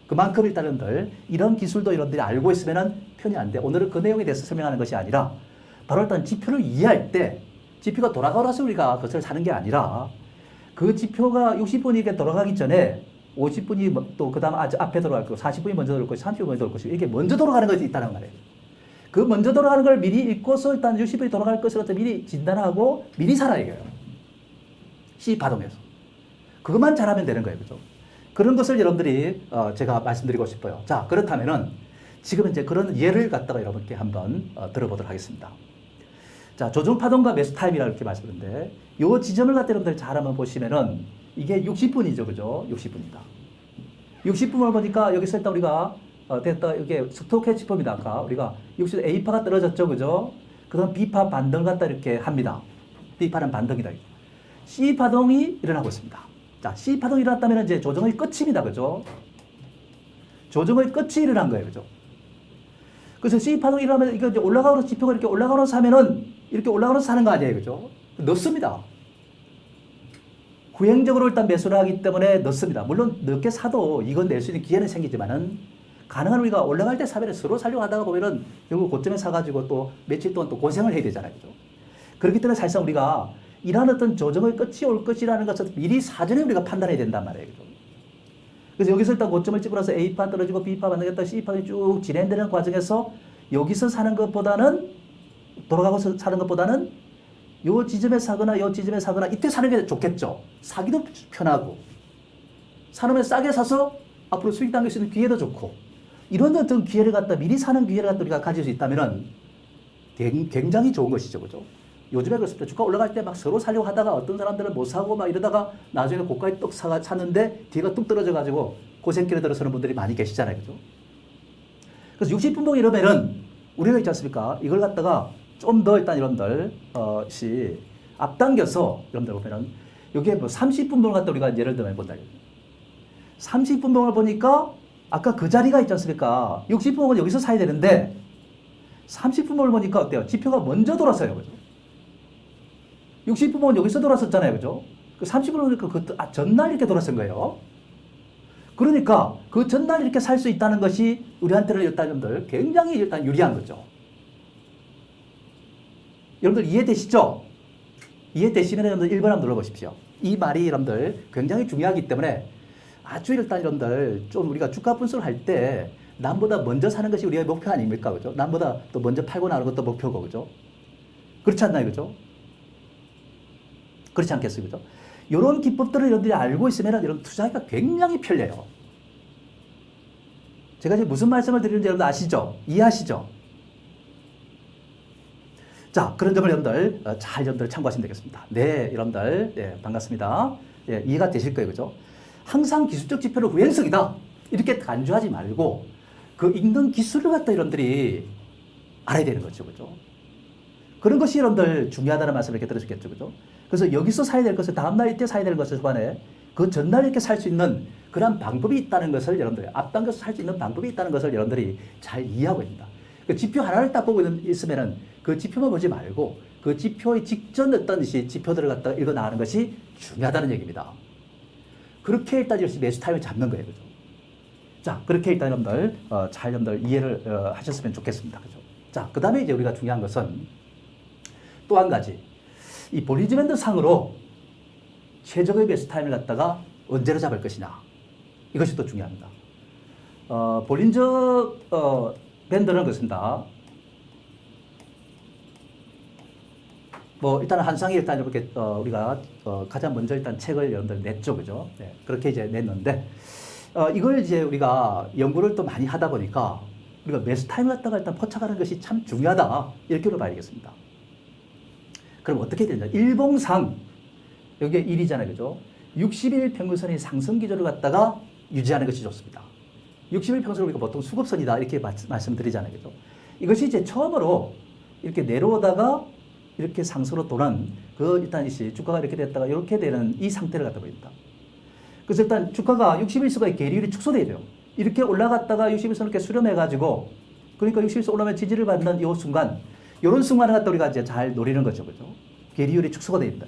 그만큼 일단은 이런 기술도 여러분들이 알고 있으면 편이 안 돼. 오늘은 그 내용에 대해서 설명하는 것이 아니라 바로 일단 지표를 이해할 때 지표가 돌아가서 우리가 그것을 사는 게 아니라 그 지표가 60분이 돌아가기 전에 50분이 또 그 다음 앞에 돌아갈 거고 40분이 먼저 돌아갈 것이고 30분이 먼저 돌아갈 것이고 이게 먼저 돌아가는 것이 있다는 말이에요. 그 먼저 돌아가는 걸 미리 읽고서 일단 60분이 돌아갈 것을 미리 진단하고 미리 살아 이겨요. 시파동에서. 그것만 잘하면 되는 거예요. 그죠? 그런 것을 여러분들이 제가 말씀드리고 싶어요. 자, 그렇다면은 지금 이제 그런 예를 갖다가 여러분께 한번 들어보도록 하겠습니다. 자, 조정파동과 매수타임이라고 이렇게 말씀드렸는데 요 지점을 갖다 여러분들 잘 한번 보시면은 이게 60분이죠. 그죠? 60분이다. 60분을 보니까 여기서 일단 우리가 됐다. 이게 스토캐치법이다. 아까 우리가 60 A파가 떨어졌죠. 그죠? 그 다음 B파 반등 갖다 이렇게 합니다. B파는 반등이다. C파동이 일어나고 있습니다. 자, C파동이 일어났다면 이제 조정의 끝입니다. 그죠? 조정의 끝이 일어난 거예요. 그죠? 그래서 C파동이 일어나면 이거 이제 올라가면서 지표가 이렇게 올라가면서 하면은 이렇게 올라가면서 사는 거 아니에요. 그죠? 넣습니다. 후행적으로 일단 매수를 하기 때문에 넣습니다. 물론 늦게 사도 이건 낼 수 있는 기회는 생기지만은 가능한 우리가 올라갈 때 사면은 서로 살려고 하다가 보면은 결국 고점에 사가지고 또 며칠 동안 또 고생을 해야 되잖아요. 그죠? 그렇기 때문에 사실상 우리가 이러한 어떤 조정의 끝이 올 것이라는 것을 미리 사전에 우리가 판단해야 된단 말이에요. 그죠? 그래서 여기서 일단 고점을 찍고 나서 A파 떨어지고 B파 만들겠다 C파가 쭉 진행되는 과정에서 여기서 사는 것보다는 돌아가고서 사는 것보다는 요 지점에 사거나 요 지점에 사거나 이때 사는 게 좋겠죠. 사기도 편하고 사놓으면 싸게 사서 앞으로 수익 당길 수 있는 기회도 좋고 이런 어떤 기회를 갖다 미리 사는 기회를 갖다 우리가 가질 수 있다면은 굉장히 좋은 것이죠. 그죠? 요즘에 그렇습니다. 주가 올라갈 때 막 서로 사려고 하다가 어떤 사람들은 못 사고 막 이러다가 나중에 고가에 떡 샀는데 뒤가 뚝 떨어져가지고 고생길에 들어서는 분들이 많이 계시잖아요. 그죠? 그래서 60분봉 이러면은 우리가 있지 않습니까? 이걸 갖다가 좀 더 일단 여러분들 앞당겨서 여러분들 보면은 여기에 뭐 30분봉을 갖다 우리가 예를 들면 본다. 30분봉을 보니까 아까 그 자리가 있지 않습니까? 60분봉은 여기서 사야 되는데 30분봉을 보니까 어때요? 지표가 먼저 돌았어요. 그죠? 60분봉은 여기서 돌았었잖아요. 그죠? 그 30분봉은 보니까 전날 이렇게 돌았은 거예요. 그러니까 그 전날 이렇게 살 수 있다는 것이 우리한테는 일단 여러분들 굉장히 일단 유리한 거죠. 여러분들 이해되시죠? 이해되시면 여러분들 1번 한번 눌러보십시오. 이 말이 여러분들 굉장히 중요하기 때문에 아주 일단 여러분들 좀 우리가 주가 분석을 할 때 남보다 먼저 사는 것이 우리의 목표 아닙니까? 그죠? 남보다 또 먼저 팔고 나오는 것도 목표고, 그죠? 그렇지 않나요? 그죠? 그렇지 않겠어요? 그죠? 이런 기법들을 여러분들이 알고 있으면 여러분 투자하기가 굉장히 편려해요. 제가 지금 무슨 말씀을 드리는지 여러분들 아시죠? 이해하시죠? 자, 그런 점을 여러분들 잘 여러분들 참고하시면 되겠습니다. 네, 여러분들 네, 반갑습니다. 예, 이해가 되실 거예요. 그죠? 항상 기술적 지표는 후행성이다. 이렇게 간주하지 말고 그 읽는 기술을 갖다 여러분들이 알아야 되는 거죠. 그죠? 그런 것이 여러분들 중요하다는 말씀을 이렇게 들으셨겠죠. 그죠? 그래서 여기서 사야 될 것을 다음날 이때 사야 되는 것을 초반에 그 전날 이렇게 살 수 있는 그런 방법이 있다는 것을 여러분들 앞당겨서 살 수 있는 방법이 있다는 것을 여러분들이 잘 이해하고 있습니다. 그 지표 하나를 딱 보고 있으면은 그 지표만 보지 말고 그 지표의 직전 어떤 지표들을 갖다가 읽어 나가는 것이 중요하다는 얘기입니다. 그렇게 일단 역시 매수 타임을 잡는 거예요. 그죠? 자, 그렇게 일단 여러분들 잘 여러분들 이해를 하셨으면 좋겠습니다. 그죠? 자, 그 다음에 이제 우리가 중요한 것은 또 한 가지. 이 볼린저 밴드 상으로 최적의 매수 타임을 갖다가 언제로 잡을 것이냐. 이것이 또 중요합니다. 볼린저 밴드는 그렇습니다. 뭐 일단 한상이 일단 이렇게 우리가 가장 먼저 일단 책을 여러분들 냈죠, 그죠? 네, 그렇게 이제 냈는데 이걸 이제 우리가 연구를 또 많이 하다 보니까 우리가 매수 타임을 갖다가 일단 포착하는 것이 참 중요하다 이렇게 봐야겠습니다. 그럼 어떻게 되냐? 일봉상 여기에 1이잖아요, 그죠? 60일 평균선의 상승 기조를 갖다가 유지하는 것이 좋습니다. 60일 평균선을 우리가 보통 수급선이다 이렇게 말씀드리잖아요, 그죠? 이것이 이제 처음으로 이렇게 내려오다가 이렇게 상승으로 도는 그 일단 이 주가가 이렇게 됐다가 이렇게 되는 이 상태를 갖다 보입니다. 그래서 일단 주가가 60일선의 계리율이 축소돼야 돼요. 이렇게 올라갔다가 60일선을 이렇게 수렴해가지고 그러니까 60일선 올라오면 지지를 받는 이 순간 이런 순간을 갖다 우리가 이제 잘 노리는 거죠, 그죠? 계리율이 축소가 됩니다.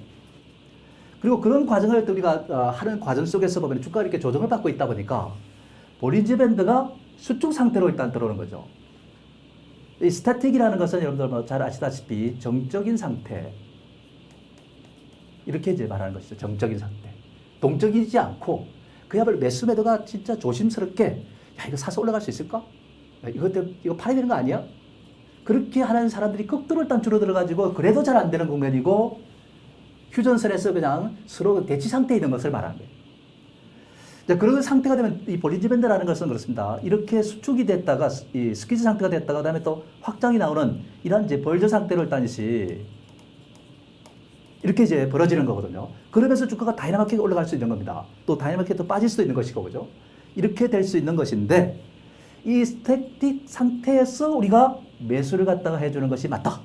그리고 그런 과정을 우리가 하는 과정 속에서 보면 주가가 이렇게 조정을 받고 있다 보니까 볼린저 밴드가 수축 상태로 일단 들어오는 거죠. 이 스태틱이라는 것은 여러분들 뭐 잘 아시다시피 정적인 상태 이렇게 이제 말하는 것이죠. 정적인 상태. 동적이지 않고 그야말로 매수 매도가 진짜 조심스럽게 야 이거 사서 올라갈 수 있을까? 야, 이거 팔아야 되는 거 아니야? 그렇게 하는 사람들이 극도로 일단 줄어들어가지고 그래도 잘 안 되는 국면이고 휴전선에서 그냥 서로 대치 상태에 있는 것을 말하는 거예요. 자, 그런 상태가 되면 이 볼린저 밴드라는 것은 그렇습니다. 이렇게 수축이 됐다가 이 스퀴즈 상태가 됐다가 그다음에 또 확장이 나오는 이런 이제 벌저 상태로 일단 이렇게 이제 벌어지는 거거든요. 그러면서 주가가 다이나마켓 올라갈 수 있는 겁니다. 또 다이나마켓도 빠질 수도 있는 것이고, 그죠? 이렇게 될 수 있는 것인데 이 스태틱 상태에서 우리가 매수를 갖다가 해주는 것이 맞다.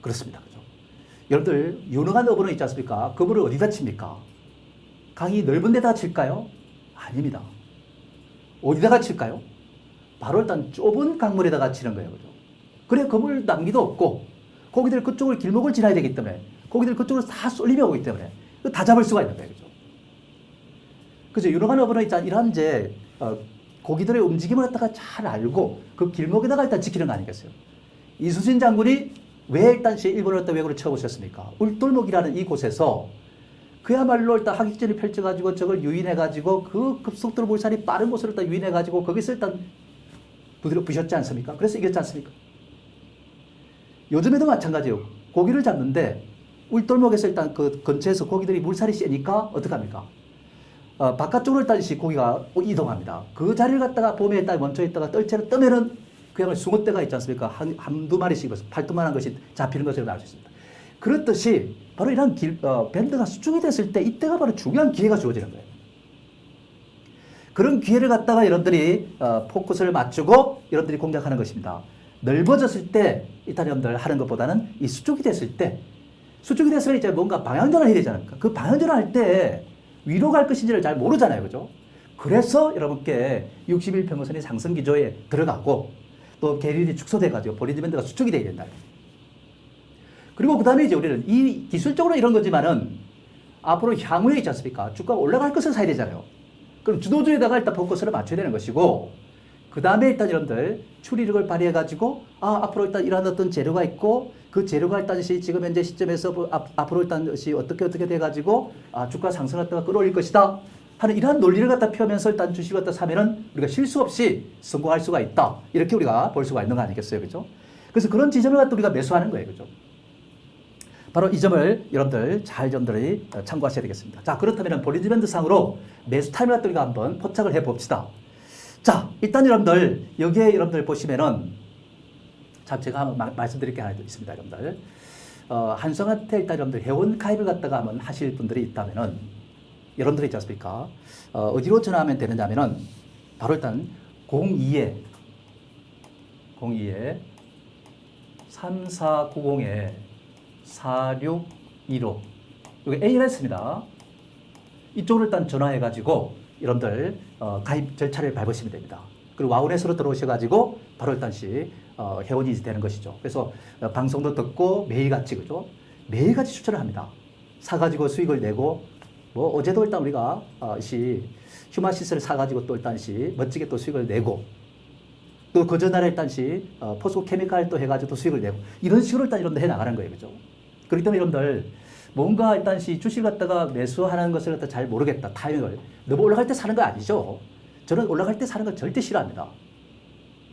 그렇습니다. 그죠? 여러분들 유능한 어부는 있지 않습니까? 그물을 어디다 칩니까? 강이 넓은 데다 칠까요? 아닙니다. 어디다가 칠까요? 바로 일단 좁은 강물에다가 치는 거예요. 그죠? 그래 그물 낭비도 없고 고기들 그쪽을 길목을 지나야 되기 때문에 고기들 그쪽으로 다 쏠림이 오기 때문에 다 잡을 수가 있는 거예요. 그죠? 그죠? 유능한 어부는 일단 이런 이제 고기들의 움직임을 갖다가 잘 알고 그 길목에다가 일단 지키는 거 아니겠어요? 이수진 장군이 왜 일단 일본을 갖다 왜구를 쳐오셨습니까? 울돌목이라는 이곳에서 그야말로 일단 하객진을 펼쳐가지고 저걸 유인해가지고 그 급속도로 물살이 빠른 곳으로 일단 유인해가지고 거기서 일단 부드러 부셨지 않습니까? 그래서 이겼지 않습니까? 요즘에도 마찬가지예요. 고기를 잡는데 울돌목에서 일단 그 근처에서 고기들이 물살이 세니까 어떡합니까? 바깥쪽으로 일단 고기가 이동합니다. 그 자리를 갖다가 봄에 있다가 멈춰 있다가 뜰채로 뜨면은 그야말로 숭어떼가 있지 않습니까? 한두 마리씩 팔뚝만한 것이 잡히는 것을 알 수 있습니다. 그렇듯이 바로 이런 밴드가 수축이 됐을 때 이때가 바로 중요한 기회가 주어지는 거예요. 그런 기회를 갖다가 여러분들이 포커스를 맞추고 여러분들이 공략하는 것입니다. 넓어졌을 때 일단 여러분들 하는 것보다는 이 수축이 됐을 때 수축이 됐을 때 이제 뭔가 방향전을 해야 되지 않습니까? 그 방향전을 할 때 위로 갈 것인지를 잘 모르잖아요. 그죠? 그래서 여러분께 61평선이 상승 기조에 들어가고 또 계율이 축소돼가지고 볼린저 밴드가 수축이 돼야 된다. 그리고 그 다음에 이제 우리는 이 기술적으로 이런 거지만은 앞으로 향후에 있지 않습니까? 주가가 올라갈 것을 사야 되잖아요. 그럼 주도주에다가 일단 포커스를 맞춰야 되는 것이고 그 다음에 일단 여러분들 추리력을 발휘해가지고 앞으로 일단 이런 어떤 재료가 있고 그 재료가 일단 지금 현재 시점에서 앞으로 일단 어떻게 돼가지고 주가 상승을 갖다가 끌어올릴 것이다 하는 이러한 논리를 갖다 펴면서 일단 주식을 갖다 사면은 우리가 실수 없이 성공할 수가 있다. 이렇게 우리가 볼 수가 있는 거 아니겠어요? 그죠? 그래서 그런 지점을 갖다 우리가 매수하는 거예요. 그죠? 바로 이 점을 여러분들 잘 점들이 참고하셔야 되겠습니다. 자, 그렇다면 볼린저 밴드 상으로 매수 타임을 갖다 우리가 한번 포착을 해 봅시다. 자, 일단 여러분들 여기에 여러분들 보시면은 참 제가 한번 말씀드릴 게 하나 있습니다. 여러분들 한성한테 일단 여러분들 회원 가입을 갖다가 한번 하실 분들이 있다면은 여러분들이 있지 않습니까? 어디로 전화하면 되느냐면은 바로 일단 02에 3490에 4615 여기 ALS입니다. 이쪽으로 일단 전화해가지고 여러분들 가입 절차를 밟으시면 됩니다. 그리고 와우넷으로 들어오셔가지고 바로 일단씩 회원이 되는 것이죠. 그래서 방송도 듣고 매일같이 그죠? 매일같이 추천을 합니다. 사가지고 수익을 내고 뭐 어제도 일단 우리가 휴마시스를 사가지고 또 일단씩 멋지게 또 수익을 내고 또 그 전날에 일단씩 포스코 케미칼 또 해가지고 또 수익을 내고 이런 식으로 일단 여러분들 해 나가는 거예요. 그죠? 그렇기 때문에 여러분들 뭔가 일단씩 주식 갖다가 매수하는 것을 갖다 잘 모르겠다. 타이밍을. 너무 올라갈 때 사는 거 아니죠? 저는 올라갈 때 사는 걸 절대 싫어합니다.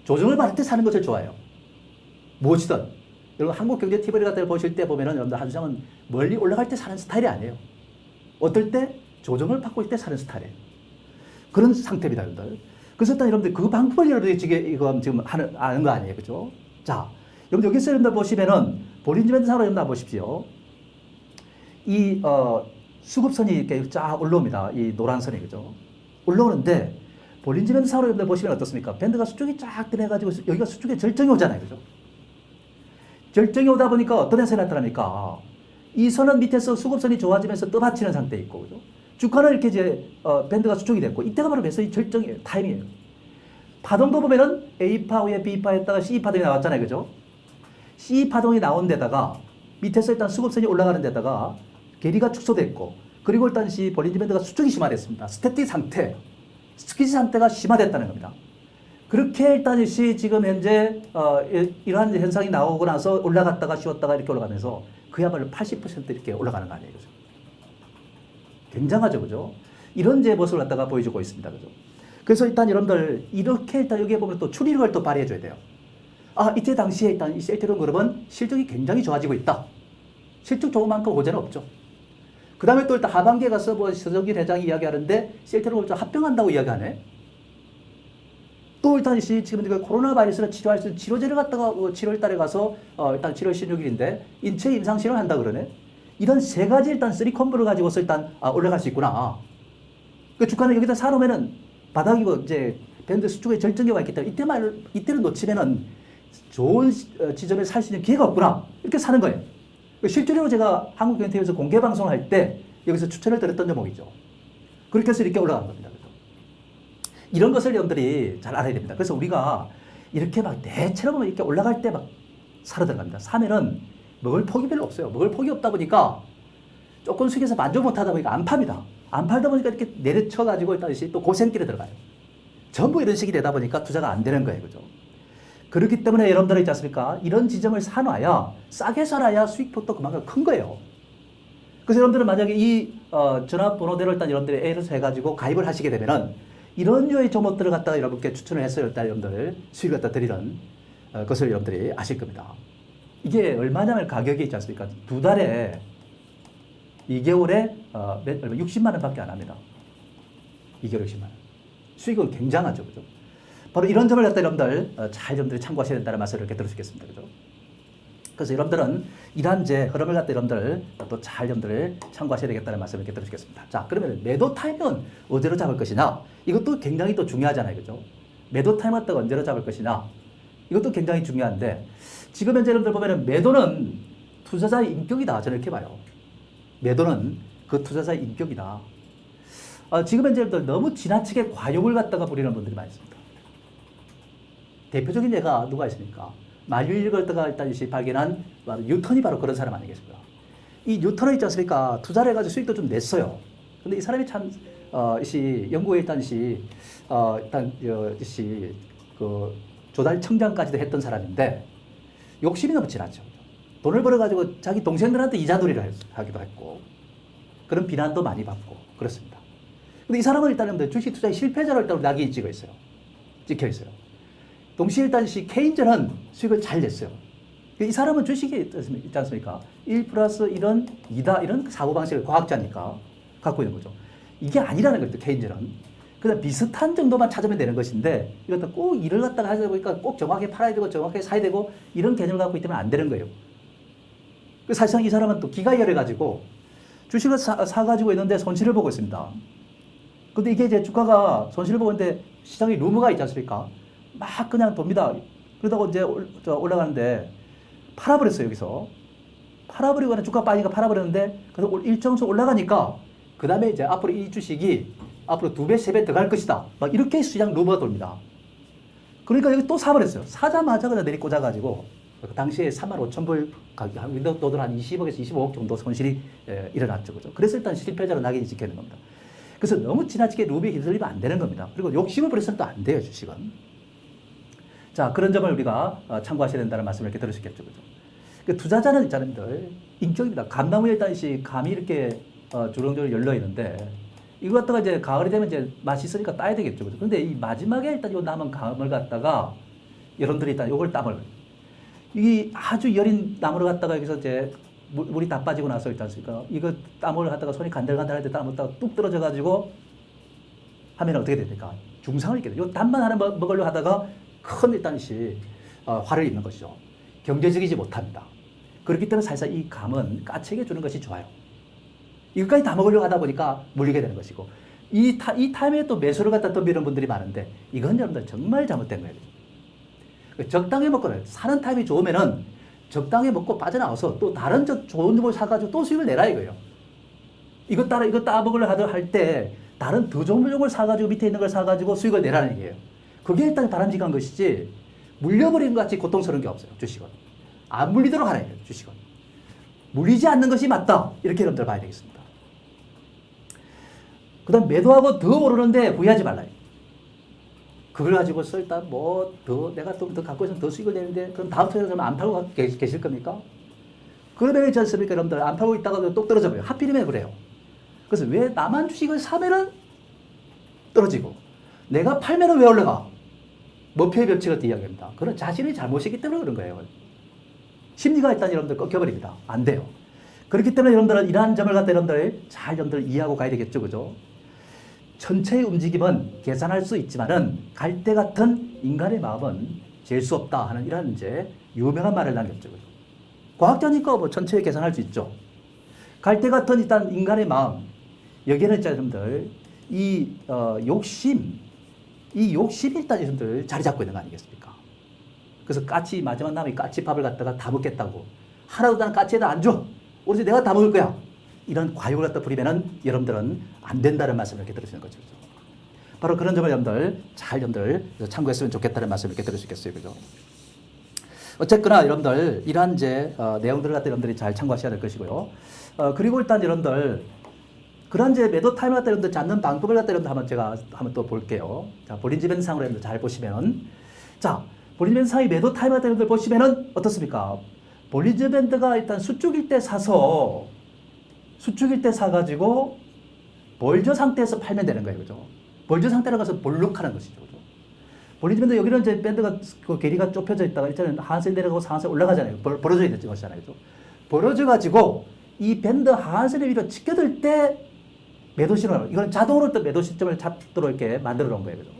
조정을 받을 때 사는 것을 좋아해요. 무엇이든. 여러분 한국경제TV를 갖다 보실 때 보면은 여러분들 한수장은 멀리 올라갈 때 사는 스타일이 아니에요. 어떨 때? 조정을 받고 있을 때 사는 스타일이에요. 그런 상태입니다, 여러분들. 그래서 일단 여러분들 그 방법을 여러분들이 지금 아는 거 아니에요. 그죠? 자, 여러분 여기서 여러분들 보시면은 볼린저 밴드 상으로 여러분들 보십시오. 이 수급선이 이렇게 쫙 올라옵니다. 이 노란 선이 그죠? 올라오는데 볼린저 밴드 상으로 여러분들 보시면 어떻습니까? 밴드가 수축이 쫙 들어가지고 여기가 수축의 절정이 오잖아요. 그죠? 절정이 오다 보니까 어떤 현상이 나타납니까? 이 선은 밑에서 수급선이 좋아지면서 떠받치는 상태에 있고 그죠? 주가는 이렇게 이제 밴드가 수축이 됐고 이때가 바로 매수의 절정이에요. 타임이에요. 파동도 보면은 A파 후에 B파 했다가 C파동이 나왔잖아요. 그죠? C파동이 나온 데다가 밑에서 일단 수급선이 올라가는 데다가 괴리가 축소됐고 그리고 일단 볼린저 밴드가 수축이 심화됐습니다. 스태틱 상태, 스퀴즈 상태가 심화됐다는 겁니다. 그렇게 일단 지금 현재 이러한 현상이 나오고 나서 올라갔다가 쉬었다가 이렇게 올라가면서 그야말로 80% 이렇게 올라가는 거 아니에요. 그죠? 굉장하죠, 그죠? 이런 제 모습을 갖다가 보여주고 있습니다, 그죠? 그래서 일단 여러분들 이렇게 일단 여기에 보면 또 추리력을 또 발휘해줘야 돼요. 아, 이때 당시에 일단 이 셀트리온 그룹은 실적이 굉장히 좋아지고 있다. 실적 좋은 만큼 호재는 없죠. 그 다음에 또 일단 하반기에 가서 뭐 서정길 회장이 이야기하는데 셀트리온 그룹 합병한다고 이야기하네. 또 일단 지금 코로나 바이러스를 치료할 수 있는 치료제를 갖다가 7월 달에 가서 일단 7월 16일인데 인체 임상 실험을 한다 그러네. 이런 세 가지 일단 쓰리 콤보를 가지고서 일단 올라갈 수 있구나. 그 주가는 여기다 사놓으면은 바닥이고 이제 밴드 수축의 절정기가 있기 때문에 이때를 놓치면은 좋은 지점에 살 수 있는 기회가 없구나. 이렇게 사는 거예요. 실제로 제가 한국경제TV에서 공개 방송할 때 여기서 추천을 드렸던 종목이죠. 그렇게 해서 이렇게 올라간 겁니다. 이런 것을 여러분들이 잘 알아야 됩니다. 그래서 우리가 이렇게 막 대체로 보면 이렇게 올라갈 때 막 사러 들어갑니다. 사면은 먹을 폭이 별로 없어요. 먹을 폭이 없다 보니까 조금 숙여서 만족 못 하다 보니까 안 팝니다. 안 팔다 보니까 이렇게 내려쳐가지고 일단 또 고생길에 들어가요. 전부 이런 식이 되다 보니까 투자가 안 되는 거예요. 그죠? 그렇기 때문에 여러분들 있지 않습니까? 이런 지점을 사놔야, 싸게 사놔야 수익폭도 그만큼 큰 거예요. 그래서 여러분들은 만약에 이 전화번호대로 일단 여러분들이 A를 해가지고 가입을 하시게 되면은 이런 류의 종목들을 갖다가 여러분께 추천을 해서 일단 여러분들 수익을 갖다 드리는 것을 여러분들이 아실 겁니다. 이게 얼마냐면 가격이 있지 않습니까? 두 달에 2개월에 60만 원 밖에 안 합니다. 2개월 60만 원. 수익은 굉장하죠. 그죠? 바로 이런 점을 갖다 여러분들 잘 여러분들이 참고하셔야 된다는 말씀을 이렇게 들을 수 있겠습니다. 그죠? 그래서 여러분들은 이러한 제 흐름을 갖다 여러분들 또 잘 여러분들 참고하셔야 되겠다는 말씀을 이렇게 들을 수 있겠습니다. 자, 그러면 매도 타임은 어디로 잡을 것이냐? 이것도 굉장히 또 중요하잖아요. 그죠? 매도 타임 갖다가 언제로 잡을 것이냐? 이것도 굉장히 중요한데 지금 현재 여러분들 보면은 매도는 투자자의 인격이다. 저는 이렇게 봐요. 매도는 그 투자자의 인격이다. 지금 현재 여러분들 너무 지나치게 과욕을 갖다가 부리는 분들이 많이 있습니다. 대표적인 예가 누가 있습니까? 만유인을 갖다가 일단 발견한 뉴턴이 바로 그런 사람 아니겠습니까? 이 뉴턴은 있지 않습니까? 투자를 해가지고 수익도 좀 냈어요. 근데 이 사람이 참, 영국에 일단 그 조달 청장까지도 했던 사람인데 욕심이 너무 지났죠. 돈을 벌어가지고 자기 동생들한테 이자돌이를 하기도 했고 그런 비난도 많이 받고 그렇습니다. 근데 이 사람은 일단 주식 투자의 실패자로 일단 낙인이 찍혀 있어요. 동시에 일단 케인즈는 수익을 잘 냈어요. 이 사람은 주식이 있지 않습니까? 1 플러스 1은 2다 이런 사고방식을 과학자니까 갖고 있는 거죠. 이게 아니라는 거죠. 케인즈는. 그냥 비슷한 정도만 찾으면 되는 것인데 이것도 꼭 일을 갖다가 하다 보니까 꼭 정확하게 팔아야 되고 정확하게 사야 되고 이런 개념을 갖고 있다면 안 되는 거예요. 사실상 이 사람은 또 기가 열해가지고 주식을 사가지고 있는데 손실을 보고 있습니다. 근데 이게 이제 주가가 손실을 보고 있는데 시장에 루머가 있지 않습니까? 막 그냥 돕니다. 그러다가 이제 올라가는데 팔아버렸어요, 여기서. 팔아버리거나 주가 빠지니까 팔아버렸는데 그래서 일정 수 올라가니까 그 다음에 이제 앞으로 이 주식이 앞으로 2배, 3배 더 갈 것이다. 막 이렇게 시장 루머가 돕니다. 그러니까 여기 또 사버렸어요. 사자마자 그냥 내리꽂아가지고 당시에 35,000불 가격, 윈도우들 한 20억에서 25억 정도 손실이 일어났죠. 그죠? 그래서 일단 실패자로 낙인이 찍히는 겁니다. 그래서 너무 지나치게 루비에 휘둘리면 안 되는 겁니다. 그리고 욕심을 부려서는 또 안 돼요, 주식은. 자, 그런 점을 우리가 참고하셔야 된다는 말씀을 이렇게 들을 수 있겠죠. 그죠? 그 투자자는 있잖아요, 인격입니다. 감나무에 일단 감이 이렇게 주렁주렁 열려 있는데 이거 갖다가 이제 가을이 되면 이제 맛이 있으니까 따야 되겠죠. 그죠? 근데 이 마지막에 일단 요 남은 감을 갖다가 여러분들이 일단 요걸 땀을 이 아주 여린 나무를 갖다가 여기서 이제 물이 다 빠지고 나서 있지 않습니까? 이거 땀을 갖다가 손이 간들간들할 때 땀을 갖다가 뚝 떨어져가지고 하면 어떻게 됩니까? 중상을 입게 돼요. 요 단만 하나 먹으려고 하다가 큰 일단 화를 입는 것이죠. 경제적이지 못합니다. 그렇기 때문에 사실상 이 감은 까치에게 주는 것이 좋아요. 이것까지 다 먹으려고 하다 보니까 물리게 되는 것이고 이 타임에 또 매수를 갖다 덤비는 분들이 많은데 이건 여러분들 정말 잘못된 거예요. 적당히 먹고 사는 타임이 좋으면은 적당히 먹고 빠져나와서 또 다른 좋은 종목을 사가지고 또 수익을 내라 이거예요. 이거 따먹으려 할 때 다른 더 좋은 종목을 사가지고 밑에 있는 걸 사가지고 수익을 내라는 얘기예요. 그게 일단 바람직한 것이지 물려버리는 것 같이 고통스러운 게 없어요. 주식은. 안 물리도록 하라 이거예요. 주식은. 물리지 않는 것이 맞다. 이렇게 여러분들 봐야 되겠습니다. 그 다음 매도하고 더 오르는데 후회하지 말라요. 그걸 가지고서 일단 내가 좀 더 갖고 있으면 더 수익을 내는데 그럼 다음 투자자는 안 팔고 계실 겁니까? 그러면 있지 않습니까? 여러분들 안 팔고 있다가 또 떨어져 버려요. 하필이면 그래요. 그래서 왜 나만 주식을 사면은 떨어지고 내가 팔면은 왜 올라가? 머피의 법칙을 이야기합니다. 그건 자신의 잘못이기 때문에 그런 거예요. 심리가 일단 여러분들 꺾여버립니다. 안 돼요. 그렇기 때문에 여러분들은 이러한 점을 갖다 여러분들 잘 여러분들 이해하고 가야 되겠죠. 그죠? 전체의 움직임은 계산할 수 있지만은 갈대 같은 인간의 마음은 잴 수 없다 하는 이런 이제 유명한 말을 남겼죠. 그죠? 과학자니까 뭐 전체에 계산할 수 있죠. 갈대 같은 일단 인간의 마음, 여기에는 여러분들 이 욕심이 일단 여러분들 자리 잡고 있는 거 아니겠습니까? 그래서 까치 마지막 남이 까치밥을 갖다가 다 먹겠다고 하나도 나는 까치에다 안 줘. 오로지 내가 다 먹을 거야. 이런 과욕을 갖다 부리면은 여러분들은 안 된다는 말씀을 이렇게 들으시는 거죠. 바로 그런 점을 여러분들 잘 여러분들 참고했으면 좋겠다는 말씀을 이렇게 들을 수 있겠어요. 그죠? 어쨌거나 여러분들 이러한 이제 내용들을 갖다 여러분들이 잘 참고하셔야 될 것이고요. 그리고 일단 여러분들 그런 이제 매도 타임을 갖다 여러분들 잡는 방법을 갖다 여러분들 한번 제가 한번 또 볼게요. 자, 볼린지 밴드상으로 여러분들 잘 보시면 자, 볼린지 밴드상의 매도 타임을 갖다 여러분들 보시면은 어떻습니까? 볼린지 밴드가 일단 수축일 때 사서 수축일 때 사가지고 볼저 상태에서 팔면 되는 거예요. 그죠? 볼저 상태라고 해서 볼록하는 것이죠. 그죠? 볼린지 밴드 여기는 이제 밴드가 그 길이가 좁혀져 있다가 일단은 하한선이 내려가고 상한선이 올라가잖아요. 벌어져 있는 것이잖아요. 그죠? 벌어져가지고 이 밴드 하한선의 위로 치켜들 때 매도 신호를, 이건 자동으로 또 매도 시점을 잡도록 이렇게 만들어 놓은 거예요. 그죠?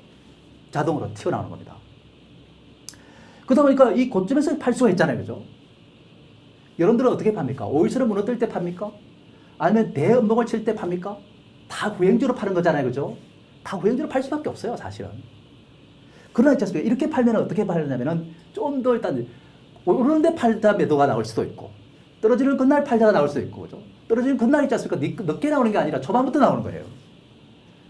자동으로 튀어나오는 겁니다. 그러다 보니까 이 고점에서 팔 수가 있잖아요. 그죠? 여러분들은 어떻게 팝니까? 오일수를 무너뜨릴 때 팝니까? 아니면 대음봉을 칠 때 팝니까? 다 후행주로 파는 거잖아요. 그죠? 다 후행주로 팔 수밖에 없어요. 사실은. 그러나 있지 않습니까? 이렇게 팔면 어떻게 팔냐면은 좀 더 일단 오르는데 팔다 매도가 나올 수도 있고 떨어지는 그날 팔다가 나올 수도 있고 그죠? 떨어지는 그날 있지 않습니까? 늦게 나오는 게 아니라 초반부터 나오는 거예요.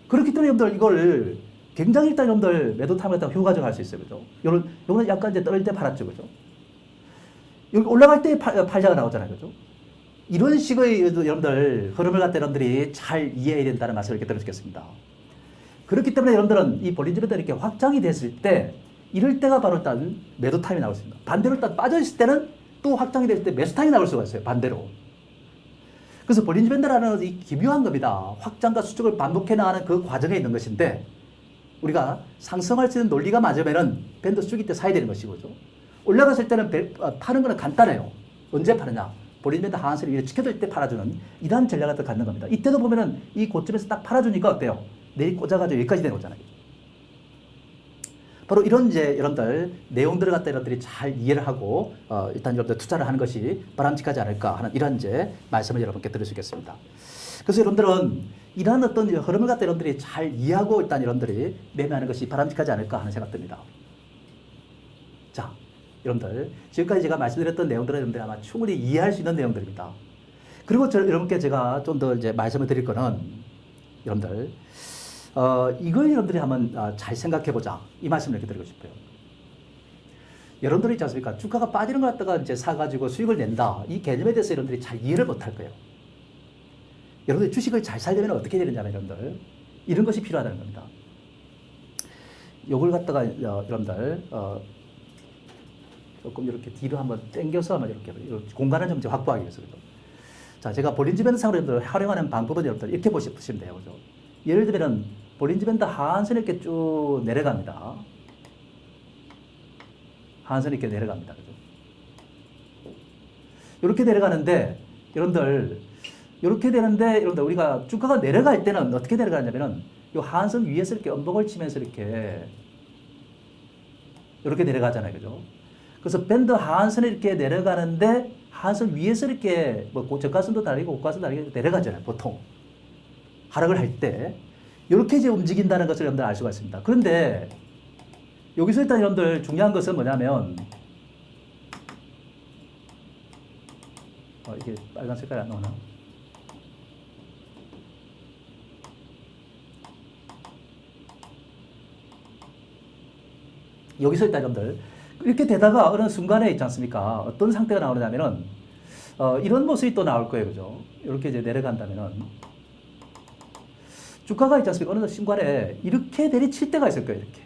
그렇기 때문에 여러분들 이걸 굉장히 일단 여러분들 매도 타임을 갖다가 효과적으로 할 수 있어요. 그죠? 요거는 약간 이제 떨어질 때 팔았죠. 그죠? 여기 올라갈 때 팔자가 나오잖아요. 그죠? 이런 식의 여러분들 흐름을 갖다 여러분들이 잘 이해해야 된다는 말씀을 이렇게 드리겠습니다. 그렇기 때문에 여러분들은 이 볼린지 밴드가 이렇게 확장이 됐을 때 이럴 때가 바로 일단 매도 타임이 나올 수 있습니다. 반대로 일단 빠져있을 때는 또 확장이 됐을 때 매수 타임이 나올 수가 있어요. 반대로. 그래서 볼린지 밴드라는 이 기묘한 겁니다. 확장과 수축을 반복해 나가는 그 과정에 있는 것인데 우리가 상승할 수 있는 논리가 맞으면은 밴드 수축일 때 사야 되는 것이고 올라갔을 때는 파는 거는 간단해요. 언제 파느냐? 볼린지 밴드 하한선을 위에 지켜둘 때 팔아주는 이러한 전략을 또 갖는 겁니다. 이때도 보면은 이 고점에서 딱 팔아주니까 어때요? 내일 꽂아가지고 여기까지 내려오잖아요. 바로 이런 이제 여러분들 내용들을 갖다 여러분들이 잘 이해를 하고 일단 여러분들 투자를 하는 것이 바람직하지 않을까 하는 이런 이제 말씀을 여러분께 드릴 수 있겠습니다. 그래서 여러분들은 이러한 어떤 흐름을 갖다 여러분들이 잘 이해하고 일단 여러분들이 매매하는 것이 바람직하지 않을까 하는 생각 듭니다. 자, 여러분들 지금까지 제가 말씀드렸던 내용들은 여러분들이 아마 충분히 이해할 수 있는 내용들입니다. 그리고 여러분께 제가 좀 더 이제 말씀을 드릴 거는 여러분들 이걸 여러분들이 한번 잘 생각해보자. 이 말씀을 이렇게 드리고 싶어요. 여러분들이 있지 않습니까? 주가가 빠지는 걸 갖다가 이제 사가지고 수익을 낸다. 이 개념에 대해서 여러분들이 잘 이해를 못할 거예요. 여러분들이 주식을 잘 살려면 어떻게 되느냐면 여러분들 이런 것이 필요하다는 겁니다. 요걸 갖다가 여러분들 조금 이렇게 뒤로 한번 당겨서 한번 이렇게 공간을 좀 확보하기 위해서 그죠? 자, 제가 볼린지 밴드상으로 여러분들 활용하는 방법은 여러분들 이렇게 보시면 돼요. 그죠? 예를 들면 볼린지 밴드 하한선 이렇게 쭉 내려갑니다. 하한선 이렇게 내려갑니다. 그죠? 이렇게 내려가는데 여러분들 이렇게 되는데 여러분들 우리가 주가가 내려갈 때는 어떻게 내려가냐면은 이 하한선 위에서 이렇게 음봉을 치면서 이렇게 내려가잖아요. 그죠? 그래서 밴드 하한선이 이렇게 내려가는데 하한선 위에서 이렇게 뭐 저가선도 다르고 고가선도 다르게 내려가잖아요. 보통. 하락을 할 때 이렇게 이제 움직인다는 것을 여러분들 알 수가 있습니다. 그런데 여기서 일단 여러분들 중요한 것은 뭐냐면 이게 빨간 색깔이 안 나오나? 여기서 일단 여러분들 이렇게 되다가 어느 순간에 있지 않습니까? 어떤 상태가 나오냐면은 이런 모습이 또 나올 거예요. 그죠? 이렇게 이제 내려간다면은 주가가 있지 않습니까? 어느 순간에 이렇게 내리칠 때가 있을 거예요. 이렇게.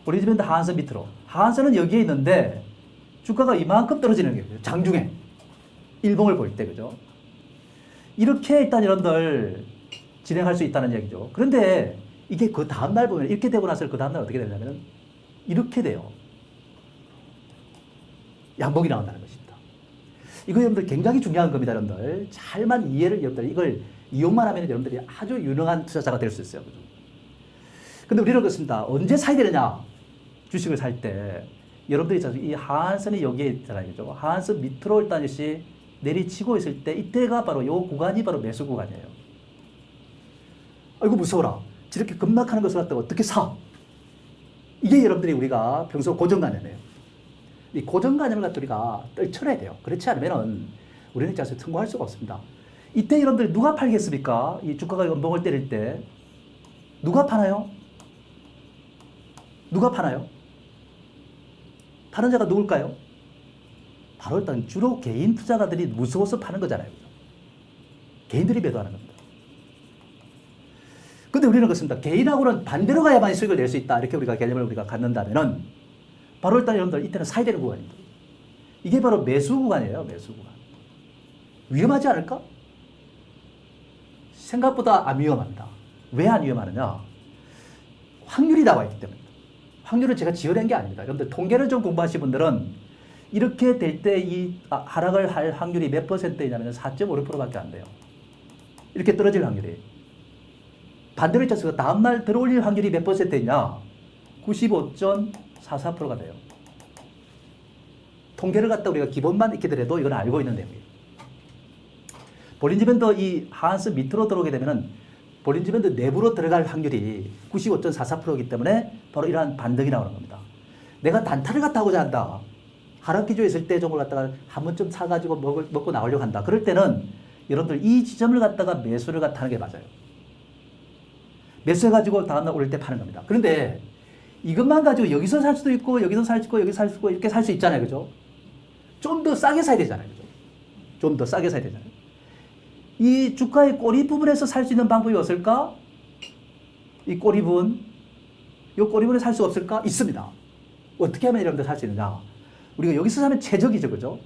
볼린지 밴드 하한선 밑으로. 하한선은 여기에 있는데 주가가 이만큼 떨어지는 거예요. 장중에. 일봉을 볼 때. 그죠? 이렇게 일단 여러분들 진행할 수 있다는 얘기죠. 그런데 이게 그 다음날 보면 이렇게 되고 나서 그 다음날 어떻게 되냐면 이렇게 돼요. 양봉이 나온다는 것입니다. 이거 여러분들 굉장히 중요한 겁니다. 여러분들 잘만 이해를 여러분들 이걸 이용만 하면 여러분들이 아주 유능한 투자자가 될 수 있어요. 그죠? 근데 우리는 그렇습니다. 언제 사야 되느냐? 주식을 살 때 여러분들이 이 하한선이 여기에 있잖아요. 그죠? 하한선 밑으로 일단 다시 내리치고 있을 때 이때가 바로 이 구간이 바로 매수 구간이에요. 아이고 무서워라. 저렇게 급락하는 것을 갖다가 어떻게 사? 이게 여러분들이 우리가 평소 고정관념이에요. 이 고정관념을 갖다 우리가 떨쳐내야 돼요. 그렇지 않으면은 우리는 자세히 성공할 수가 없습니다. 이때 여러분들 누가 팔겠습니까? 이 주가가 연봉을 때릴 때 누가 파나요? 누가 파나요? 파는 자가 누굴까요? 바로 일단 주로 개인 투자가들이 무서워서 파는 거잖아요. 개인들이 매도하는 겁니다. 근데 우리는 그렇습니다. 개인하고는 반대로 가야만 수익을 낼 수 있다. 이렇게 우리가 개념을 우리가 갖는다면은 바로 일단 여러분들 이때는 사야 되는 구간입니다. 이게 바로 매수 구간이에요. 매수 구간. 위험하지 않을까? 생각보다 안 위험합니다. 왜 안 위험하느냐? 확률이 나와 있기 때문입니다. 확률을 제가 지어낸 게 아닙니다. 여러분들 통계를 좀 공부하신 분들은 이렇게 될 때 이 하락을 할 확률이 몇 %이냐면 4.56%밖에 안 돼요. 이렇게 떨어질 확률이. 반대로 있잖아요. 다음날 들어올릴 확률이 몇 %냐? 95.44%가 돼요. 통계를 갖다 우리가 기본만 익히더라도 이건 알고 있는 내용이에요. 볼린저 밴드 이 하한선 밑으로 들어오게 되면은 볼린저 밴드 내부로 들어갈 확률이 95.44%이기 때문에 바로 이러한 반등이 나오는 겁니다. 내가 단타를 갖다 하고자 한다. 하락 기조에 있을 때 정도를 갖다가 한 번쯤 사가지고 먹고 나오려고 한다. 그럴 때는 여러분들 이 지점을 갖다가 매수를 갖다 하는 게 맞아요. 매수해가지고 다음날 오를 때 파는 겁니다. 그런데 이것만 가지고 여기서 살 수도 있고 여기서 살 수 있고 여기서 살 수 있고 이렇게 살 수 있잖아요. 그죠? 좀 더 싸게 사야 되잖아요. 그죠? 좀 더 싸게 사야 되잖아요. 이 주가의 꼬리 부분에서 살 수 있는 방법이 없을까? 이 꼬리 부분, 이 꼬리 부분에 살 수 없을까? 있습니다. 어떻게 하면 여러분들 살 수 있느냐? 우리가 여기서 사면 최적이죠. 그죠?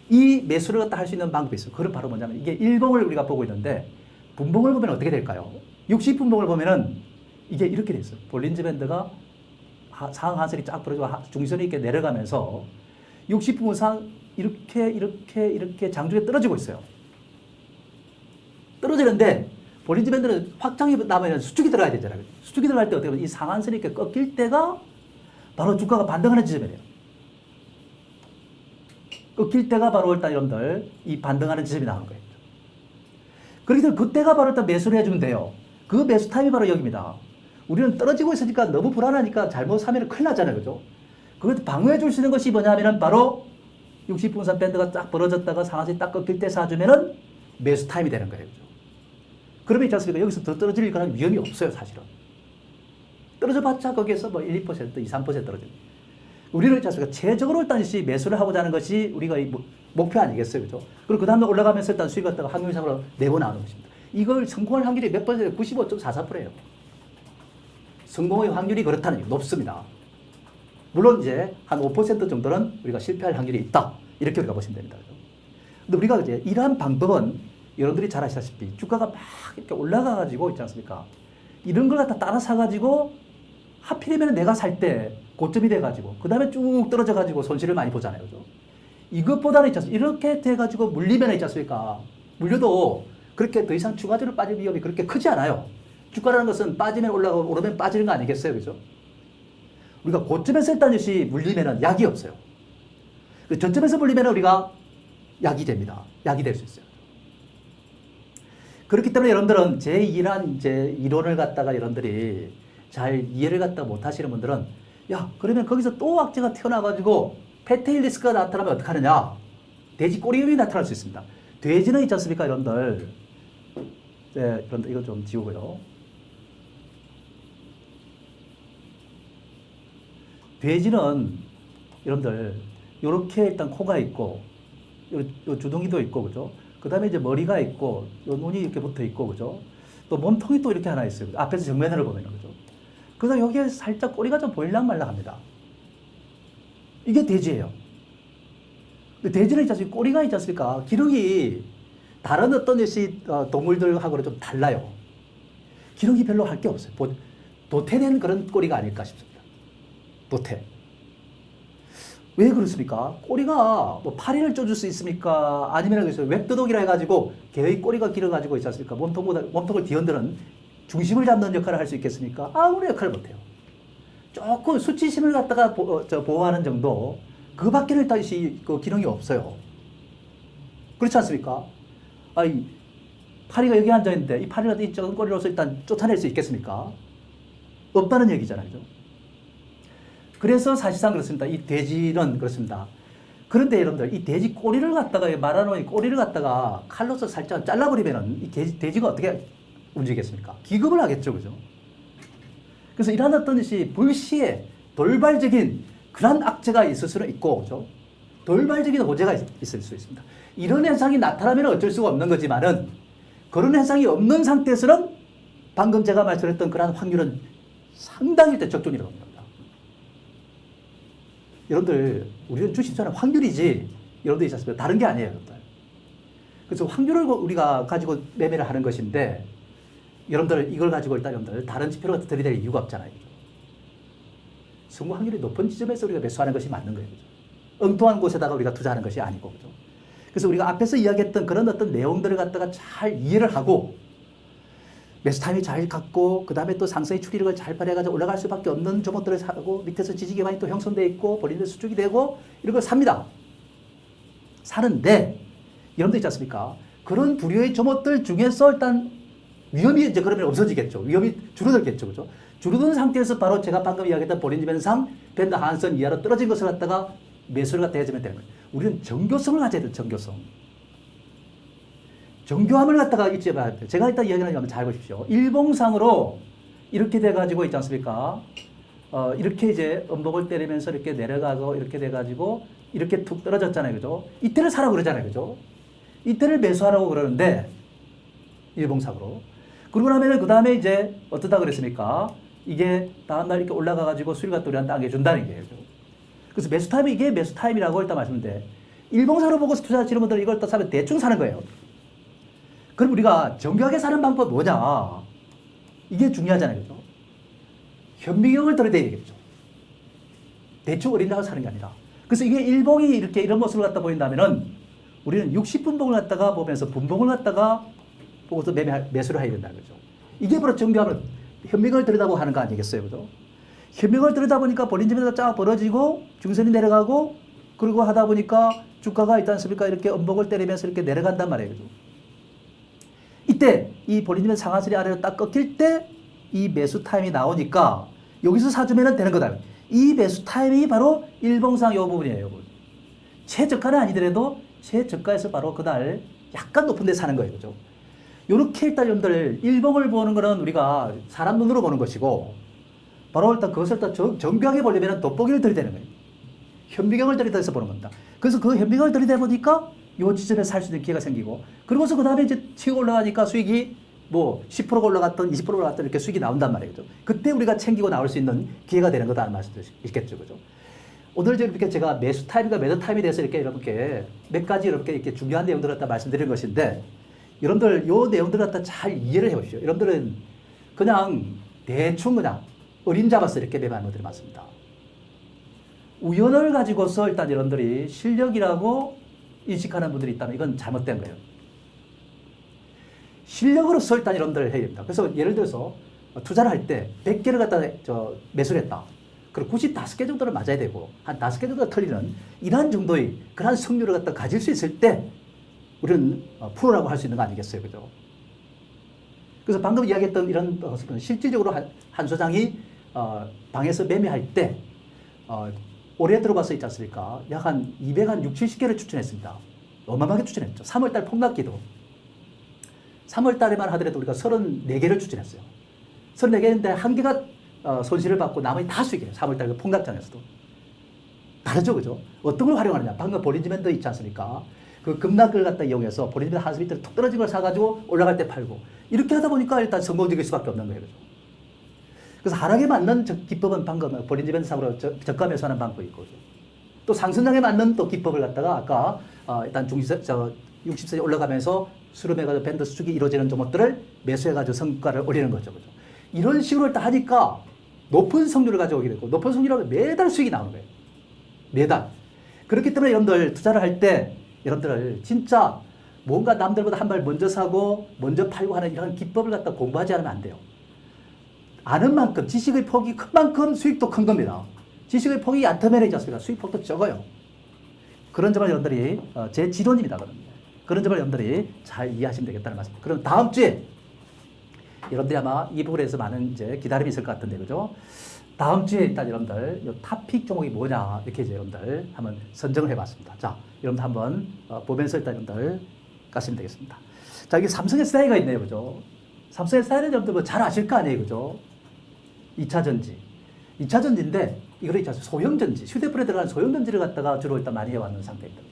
이 매수를 갖다 할 수 있는 방법이 있어요. 그건 바로 뭐냐면 이게 일봉을 우리가 보고 있는데 분봉을 보면 어떻게 될까요? 60분봉을 보면은 이게 이렇게 돼 있어요. 볼린저 밴드가 상하 하선이 쫙 벌어지고 중선이 이렇게 내려가면서 60분봉 상 이렇게 장중에 떨어지고 있어요. 떨어지는데 볼린저 밴드는 확장이 나면 수축이 들어가야 되잖아요. 수축이 들어갈 때 어떻게 보면 이 상한선이 이렇게 꺾일 때가 바로 주가가 반등하는 지점이에요. 꺾일 때가 바로 일단 여러분들 이 반등하는 지점이 나오는 거예요. 그렇기 때문에 그때가 바로 일단 매수를 해주면 돼요. 그 매수 타임이 바로 여기입니다. 우리는 떨어지고 있으니까 너무 불안하니까 잘못 사면 큰일 나잖아요. 그죠? 그걸 방어해 줄 수 있는 것이 뭐냐면은 바로 60분선 밴드가 딱 벌어졌다가 상한선이 딱 꺾일 때 사주면은 매수 타임이 되는 거예요. 그죠? 그러면 있지 않습니까? 여기서 더 떨어질 그런 위험이 없어요, 사실은. 떨어져 봤자 거기에서 뭐 1, 2%, 2, 3% 떨어집니다. 우리는 있지 않습니까? 최적으로 일단 매수를 하고자 하는 것이 우리가 목표 아니겠어요? 그죠? 그리고 그 다음에 올라가면서 일단 수익 갖다가 확률상으로 내고 나오는 것입니다. 이걸 성공할 확률이 몇 %예요? 95.44%예요. 성공의 확률이 그렇다는 게 높습니다. 물론 이제 한 5% 정도는 우리가 실패할 확률이 있다. 이렇게 우리가 보시면 됩니다. 그죠? 근데 우리가 이제 이러한 방법은 여러분들이 잘 아시다시피 주가가 막 이렇게 올라가가지고 있지 않습니까? 이런 걸 갖다 따라 사가지고 하필이면 내가 살 때 고점이 돼가지고 그 다음에 쭉 떨어져가지고 손실을 많이 보잖아요. 그죠? 이것보다는 있지 않습니까? 이렇게 돼가지고 물리면 있지 않습니까? 물려도 그렇게 더 이상 추가적으로 빠질 위험이 그렇게 크지 않아요. 주가라는 것은 빠지면 올라가고 오르면 빠지는 거 아니겠어요? 그죠? 우리가 고점에서 일단 역시 물리면은 약이 없어요. 그 저점에서 물리면은 우리가 약이 됩니다. 약이 될 수 있어요. 그렇기 때문에 여러분들은 제 이론을 갖다가 여러분들이 잘 이해를 갖다 못 하시는 분들은 야, 그러면 거기서 또 악재가 튀어나와가지고 패테일 리스크가 나타나면 어떡하느냐? 돼지 꼬리음이 나타날 수 있습니다. 돼지는 있지 않습니까, 여러분들? 네, 여러분들 이거 좀 지우고요. 돼지는 여러분들 요렇게 일단 코가 있고 요 주둥이도 있고 그죠? 그 다음에 이제 머리가 있고 요 눈이 이렇게 붙어 있고 그죠? 또 몸통이 또 이렇게 하나 있어요. 앞에서 정면을 보면은 그죠? 그 다음 여기에 살짝 꼬리가 좀 보일랑말랑합니다. 이게 돼지예요. 근데 돼지는 있지 않습니까? 꼬리가 있지 않습니까? 기력이 다른 어떤 동물들하고는 좀 달라요. 기력이 별로 할 게 없어요. 도태된 그런 꼬리가 아닐까 싶습니다. 도태. 왜 그렇습니까? 꼬리가 뭐 파리를 쪼줄 수 있습니까? 아니면 그래서 웹도독이라 해가지고 개의 꼬리가 길어가지고 있지 않습니까? 몸통을 뒤흔드는 중심을 잡는 역할을 할 수 있겠습니까? 아무런 역할을 못해요. 조금 수치심을 갖다가 보호하는 정도, 그 밖에는 일단 그 기능이 없어요. 그렇지 않습니까? 아니, 파리가 여기 앉아있는데 이 파리가 이 작은 꼬리로서 일단 쫓아낼 수 있겠습니까? 없다는 얘기잖아요. 그죠? 그래서 사실상 그렇습니다. 이 돼지는 그렇습니다. 그런데 여러분들, 이 돼지 꼬리를 갖다가, 말하는 꼬리를 갖다가 칼로서 살짝 잘라버리면은 이 돼지가 어떻게 움직이겠습니까? 기겁을 하겠죠. 그죠? 그래서 이런 어떤 불시에 돌발적인 그런 악재가 있을 수는 있고, 그죠? 돌발적인 호재가 있을 수 있습니다. 이런 현상이 나타나면 어쩔 수가 없는 거지만은, 그런 현상이 없는 상태에서는 방금 제가 말씀드렸던 그런 확률은 상당히 적존이라고 합니다. 여러분들, 우리는 주식처럼 확률이지, 여러분들 있지 않습니까? 다른 게 아니에요, 여러분들. 그래서 확률을 우리가 가지고 매매를 하는 것인데, 여러분들 이걸 가지고 일단 여러분들 다른 지표로 들이댈 이유가 없잖아요. 성공 확률이 높은 지점에서 우리가 매수하는 것이 맞는 거예요. 그죠? 엉뚱한 곳에다가 우리가 투자하는 것이 아니고. 그죠? 그래서 우리가 앞에서 이야기했던 그런 어떤 내용들을 갖다가 잘 이해를 하고, 매수 타임이 잘 갖고, 그 다음에 또 상승의 추리력을 잘 발휘해가지고 올라갈 수밖에 없는 종목들을 사고, 밑에서 지지 기반이 또 형성되어 있고, 본인들 수축이 되고, 이런 걸 삽니다. 사는데, 여러분들 있지 않습니까? 그런 부류의 종목들 중에서 일단 위험이 이제 그러면 없어지겠죠. 위험이 줄어들겠죠. 그죠? 줄어든 상태에서 바로 제가 방금 이야기했던 볼린저 밴드상 밴드 하한선 이하로 떨어진 것을 갖다가 매수를 갖다 해주면 되는 거예요. 우리는 정교성을 가져야 돼요. 정교성. 정교함을 갖다가 잊지 말아야 돼요. 제가 일단 이야기하는 거 한번 잘 보십시오. 일봉상으로 이렇게 돼가지고 있지 않습니까? 이렇게 이제 음봉을 때리면서 이렇게 내려가고 이렇게 돼가지고 이렇게 툭 떨어졌잖아요. 그죠? 이때를 사라고 그러잖아요. 그죠? 이때를 매수하라고 그러는데, 일봉상으로. 그러고 나면은 그 다음에 이제 어떻다 그랬습니까? 이게 다음날 이렇게 올라가가지고 수익가 또 우리한테 안겨준다는 거예요. 그래서 매수 타임이 이게 매수 타임이라고 일단 말씀드렸는데, 일봉상으로 보고서 투자하시는 분들은 이걸 또 사면 대충 사는 거예요. 그럼 우리가 정교하게 사는 방법이 뭐냐? 이게 중요하잖아요. 그죠? 현미경을 들여다야 되겠죠. 대충 어린다고 사는 게 아니라. 그래서 이게 일봉이 이렇게 이런 모습을 갖다 보인다면은 우리는 60분봉을 갖다가 보면서 분봉을 갖다가 보고서 매수를 해야 된다는 거죠. 이게 바로 정교하면 현미경을 들여다보고 하는 거 아니겠어요. 그죠? 현미경을 들여다보니까 볼린저밴드가 쫙 벌어지고 중선이 내려가고 그리고 하다 보니까 주가가 있지 않습니까? 이렇게 음봉을 때리면서 이렇게 내려간단 말이에요. 그죠? 이때 이 볼린저밴드 상한선이 아래로 딱 꺾일 때 이 매수 타임이 나오니까 여기서 사주면 되는 거다. 이 매수 타임이 바로 일봉상 이 부분이에요. 최저가는 아니더라도 최저가에서 바로 그날 약간 높은 데 사는 거예요. 그죠? 요렇게 일단 여러분들 일봉을 보는 거는 우리가 사람 눈으로 보는 것이고, 바로 일단 그것을 일단 정교하게 보려면 돋보기를 들이대는 거예요. 현미경을 들이대서 보는 겁니다. 그래서 그 현미경을 들이대 보니까 요 지점에 살 수 있는 기회가 생기고, 그러고서 그 다음에 이제 치고 올라가니까 수익이 뭐 10%가 올라갔던 20%가 올라갔던 이렇게 수익이 나온단 말이에요. 그때 우리가 챙기고 나올 수 있는 기회가 되는 거다라는 말씀도 있겠죠. 그죠? 오늘 이렇게 제가 매수 타임과 매도 타임에 대해서 이렇게 여러분께 몇 가지 이렇게 중요한 내용들을 갖다 말씀드린 것인데, 여러분들 요 내용들을 갖다 잘 이해를 해보십시오. 여러분들은 그냥 대충 그냥 어림 잡아서 이렇게 매매하는 분들이 많습니다. 우연을 가지고서 일단 여러분들이 실력이라고 인식하는 분들이 있다면 이건 잘못된 거예요. 실력으로서 일단 여러분들 해야 됩니다. 그래서 예를 들어서 투자를 할 때 100개를 갖다 매수를 했다. 그리고 95개 정도를 맞아야 되고 한 5개 정도가 틀리는 이러한 정도의 그러한 승률을 갖다 가질 수 있을 때 우리는 프로라고 할 수 있는 거 아니겠어요. 그죠? 그래서 방금 이야기했던 이런 실질적으로 한 소장이 방에서 매매할 때 올해 들어봐서 있지 않습니까? 약 한 260, 70개를 추천했습니다. 어마어마하게 추천했죠. 3월달 폭락기도 3월달에만 하더라도 우리가 34개를 추천했어요. 34개인데 한 개가 손실을 받고 나머지 다 수익이에요. 3월달 그 폭락장에서도. 다르죠, 그죠? 어떤 걸 활용하느냐. 방금 볼린저밴드 있지 않습니까? 그 급락을 갖다 이용해서 볼린저밴드 한수 밑으로 툭 떨어진 걸 사가지고 올라갈 때 팔고. 이렇게 하다 보니까 일단 성공적일 수밖에 없는 거예요. 그죠? 그래서 하락에 맞는 기법은 방금 볼린저밴드 상으로 저가 매수하는 방법이 있고. 또 상승장에 맞는 또 기법을 갖다가 아까 일단 60세에 올라가면서 수렴해가지고 밴드 수축이 이루어지는 종목들을 매수해가지고 성과를 올리는 거죠. 그죠? 이런 식으로 일단 하니까 높은 성률을 가져오게 되고, 높은 성률하면 매달 수익이 나오는 거예요. 매달. 그렇기 때문에 여러분들 투자를 할 때 여러분들 진짜 뭔가 남들보다 한 발 먼저 사고 먼저 팔고 하는 이런 기법을 갖다 공부하지 않으면 안 돼요. 아는 만큼, 지식의 폭이 큰 만큼 수익도 큰 겁니다. 지식의 폭이 얕으면 있지 않습니까? 수익 폭도 적어요. 그런 점을 여러분들이, 제 지론입니다. 그런 점을 여러분들이 잘 이해하시면 되겠다는 말씀입니다. 그럼 다음 주에 여러분들이 아마 이 부분에서 많은 이제 기다림이 있을 것 같은데, 그죠? 다음 주에 일단 여러분들, 이 탑픽 종목이 뭐냐, 이렇게 이제 여러분들 한번 선정을 해봤습니다. 자, 여러분들 한번 보면서 일단 여러분들 가시면 되겠습니다. 자, 이게 삼성 SDI가 있네요. 그죠? 삼성 SDI는 여러분들 뭐 잘 아실 거 아니에요. 그죠? 2차 전지. 2차 전지인데, 이거를 이제 소형 전지, 휴대폰에 들어가는 소형 전지를 갖다가 주로 일단 많이 해왔는 상태입니다.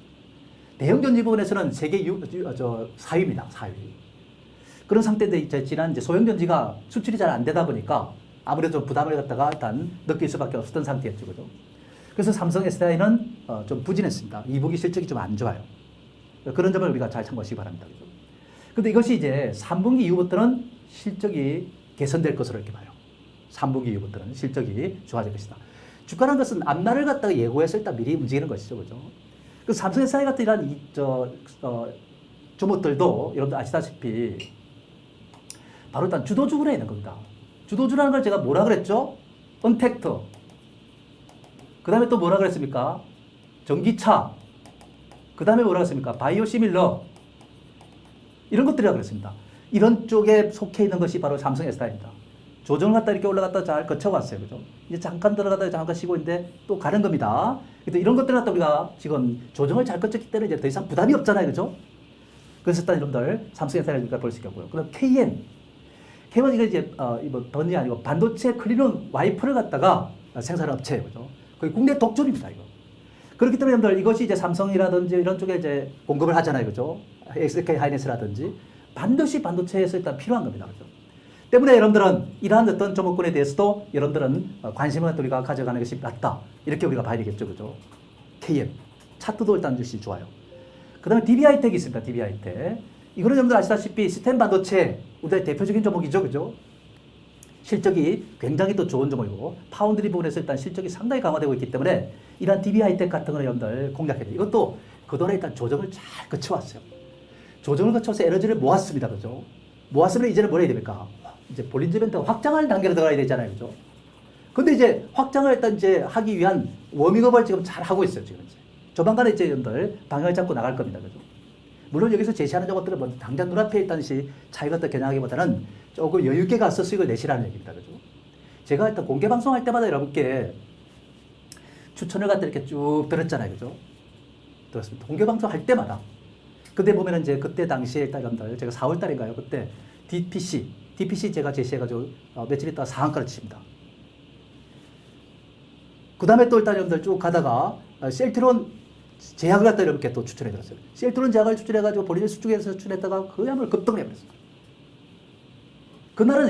대형 전지 부분에서는 세계 4위입니다. 4위. 그런 상태인데, 이제 지난 이제 소형 전지가 수출이 잘 안 되다 보니까 아무래도 좀 부담을 갖다가 일단 느낄 수밖에 없었던 상태였죠. 그죠? 그래서 삼성 SDI는 좀 부진했습니다. 2분기 실적이 좀 안 좋아요. 그런 점을 우리가 잘 참고하시기 바랍니다. 그죠? 근데 이것이 이제 3분기 이후부터는 실적이 개선될 것으로 이렇게 봐요. 3분기 이후부터는 실적이 좋아질 것이다. 주가라는 것은 앞날을 갖다가 예고해서 일단 미리 움직이는 것이죠. 그죠? 그 삼성 SDI 같은 이런 종목들도 여러분들 아시다시피 바로 일단 주도주로 있는 겁니다. 주도주라는 걸 제가 뭐라 그랬죠? 언택트. 그 다음에 또 뭐라 그랬습니까? 전기차. 그 다음에 뭐라 그랬습니까? 바이오시밀러. 이런 것들이라고 그랬습니다. 이런 쪽에 속해 있는 것이 바로 삼성 SDI입니다. 조정을 갖다 이렇게 올라갔다 잘 거쳐왔어요. 그죠? 이제 잠깐 들어가다 잠깐 쉬고 있는데 또 가는 겁니다. 근데 이런 것들을 갖다 우리가 지금 조정을 잘 거쳤기 때문에 이제 더 이상 부담이 없잖아요. 그죠? 그래서 일단 여러분들 삼성 SDI를 볼 수 있겠고요. 그다음 KM. KM은 이거 이제, 뭐, 던이 아니고 반도체 클린룸 와이퍼를 갖다가 생산하는 업체예요. 그죠? 거의 국내 독점입니다. 이거. 그렇기 때문에 여러분들 이것이 이제 삼성이라든지 이런 쪽에 이제 공급을 하잖아요. 그죠? SK 하이닉스라든지 반드시 반도체에서 일단 필요한 겁니다. 그죠? 때문에 여러분들은 이러한 어떤 종목군에 대해서도 여러분들은 관심을 우리가 가져가는 것이 맞다. 이렇게 우리가 봐야 되겠죠. 그죠? KM. 차트도 일단 역시 좋아요. 그 다음에 DB하이텍이 있습니다. DB하이텍. 이거는 여러분들 아시다시피 시스템 반도체 우리의 대표적인 종목이죠. 그죠? 실적이 굉장히 또 좋은 종목이고 파운드리 부분에서 일단 실적이 상당히 강화되고 있기 때문에 이러한 DB하이텍 같은 거는 여러분들 공략해야 돼요. 이것도 그동안에 일단 조정을 잘 거쳐왔어요. 조정을 거쳐서 에너지를 모았습니다. 그죠? 모았으면 이제는 뭘 해야 됩니까? 이제 볼린저 밴드가 확장하는 단계로 들어가야 되잖아요. 그죠? 근데 이제 확장을 일단 이제 하기 위한 워밍업을 지금 잘 하고 있어요. 지금 이제. 조만간에 이제 여러분들 방향을 잡고 나갈 겁니다. 그죠? 물론 여기서 제시하는 것들은 뭐 당장 눈앞에 있다는 시 차이가 더 겨냥하기보다는 조금 여유 있게 가서 수익을 내시라는 얘기입니다. 그죠? 제가 일단 공개 방송할 때마다 여러분께 추천을 갖다 이렇게 쭉 들었잖아요. 그죠? 들었습니다. 공개 방송 할 때마다. 근데 보면은 이제 그때 당시에 일단 여러분들 제가 4월 달인가요? 그때 DPC 제가 제시해가지고 며칠 있다가 상한가를 칩니다. 그 다음에 또 일단 여러분들 쭉 가다가 셀트론 제약을 갖다 이렇게 또 추천해드렸어요. 셀트론 제약을 추천해가지고 본인이 수축해서 추천했다가 그야말로 급등을 해버렸어요. 그날은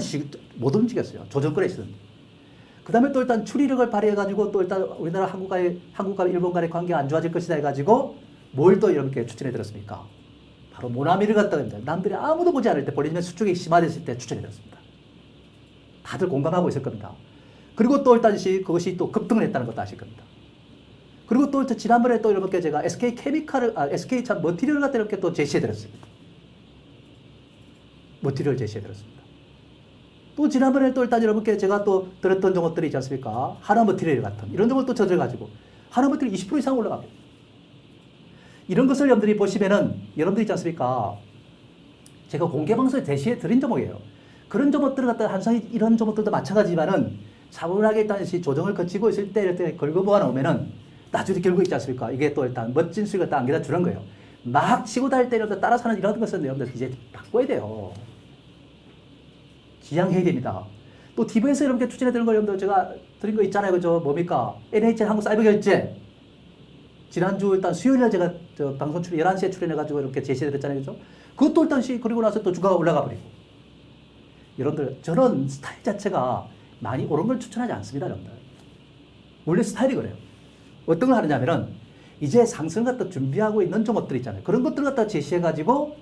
못 움직였어요. 조정권에 있었는데. 그 다음에 또 일단 추리력을 발휘해가지고 또 일단 우리나라 한국과 일본 간의 관계가 안 좋아질 것이다 해가지고 뭘 또 이렇게 추천해드렸습니까? 바로 모나미를 갖다가 남들이 아무도 보지 않을 때 본인의 수축이 심화됐을 때 추천해드렸습니다. 다들 공감하고 있을 겁니다. 그리고 또 일단 그것이 또 급등을 했다는 것도 아실 겁니다. 그리고 또 지난번에 또 이렇게 제가 SK 머티리얼을 갖다 이렇게 또 제시해드렸습니다. 머티리얼 제시해드렸습니다. 또 지난번에 또 일단 여러분께 제가 또 들었던 종목들이 있지 않습니까? 하나 머티리얼 같은 이런 종목을 또 저져가지고 하나 머티리얼 20% 이상 올라갑니다. 이런 것을 여러분들이 보시면은 여러분들 있지 않습니까? 제가 공개 방송에 제시해 드린 종목이에요. 그런 종목들을 갖다 한상이 이런 종목들도 마찬가지지만은 차분하게 일단 조정을 거치고 있을 때 이렇게 걸고 모아놓으면은 나중에 결국 있지 않습니까? 이게 또 일단 멋진 수익을 딱 안겨다 주는 거예요. 막 치고 다닐 때 여러분들 따라 사는 이런 것은 여러분들 이제 바꿔야 돼요. 지양해야 됩니다. 또 TV에서 이렇게 추천해 드리는 거 여러분들 제가 드린 거 있잖아요. 그죠? 뭡니까? NHN 한국사이버결제. 지난주 일단 수요일날 제가 방송 출연 11시에 출연해가지고 이렇게 제시해 드렸잖아요. 그죠? 그것도 일단 그리고 나서 또 주가가 올라가 버리고. 여러분들, 저는 스타일 자체가 많이 옳은 걸 추천하지 않습니다. 여러분들. 원래 스타일이 그래요. 어떤 걸 하느냐면은 이제 상승을 갖다 준비하고 있는 종목들 있잖아요. 그런 것들을 갖다 제시해가지고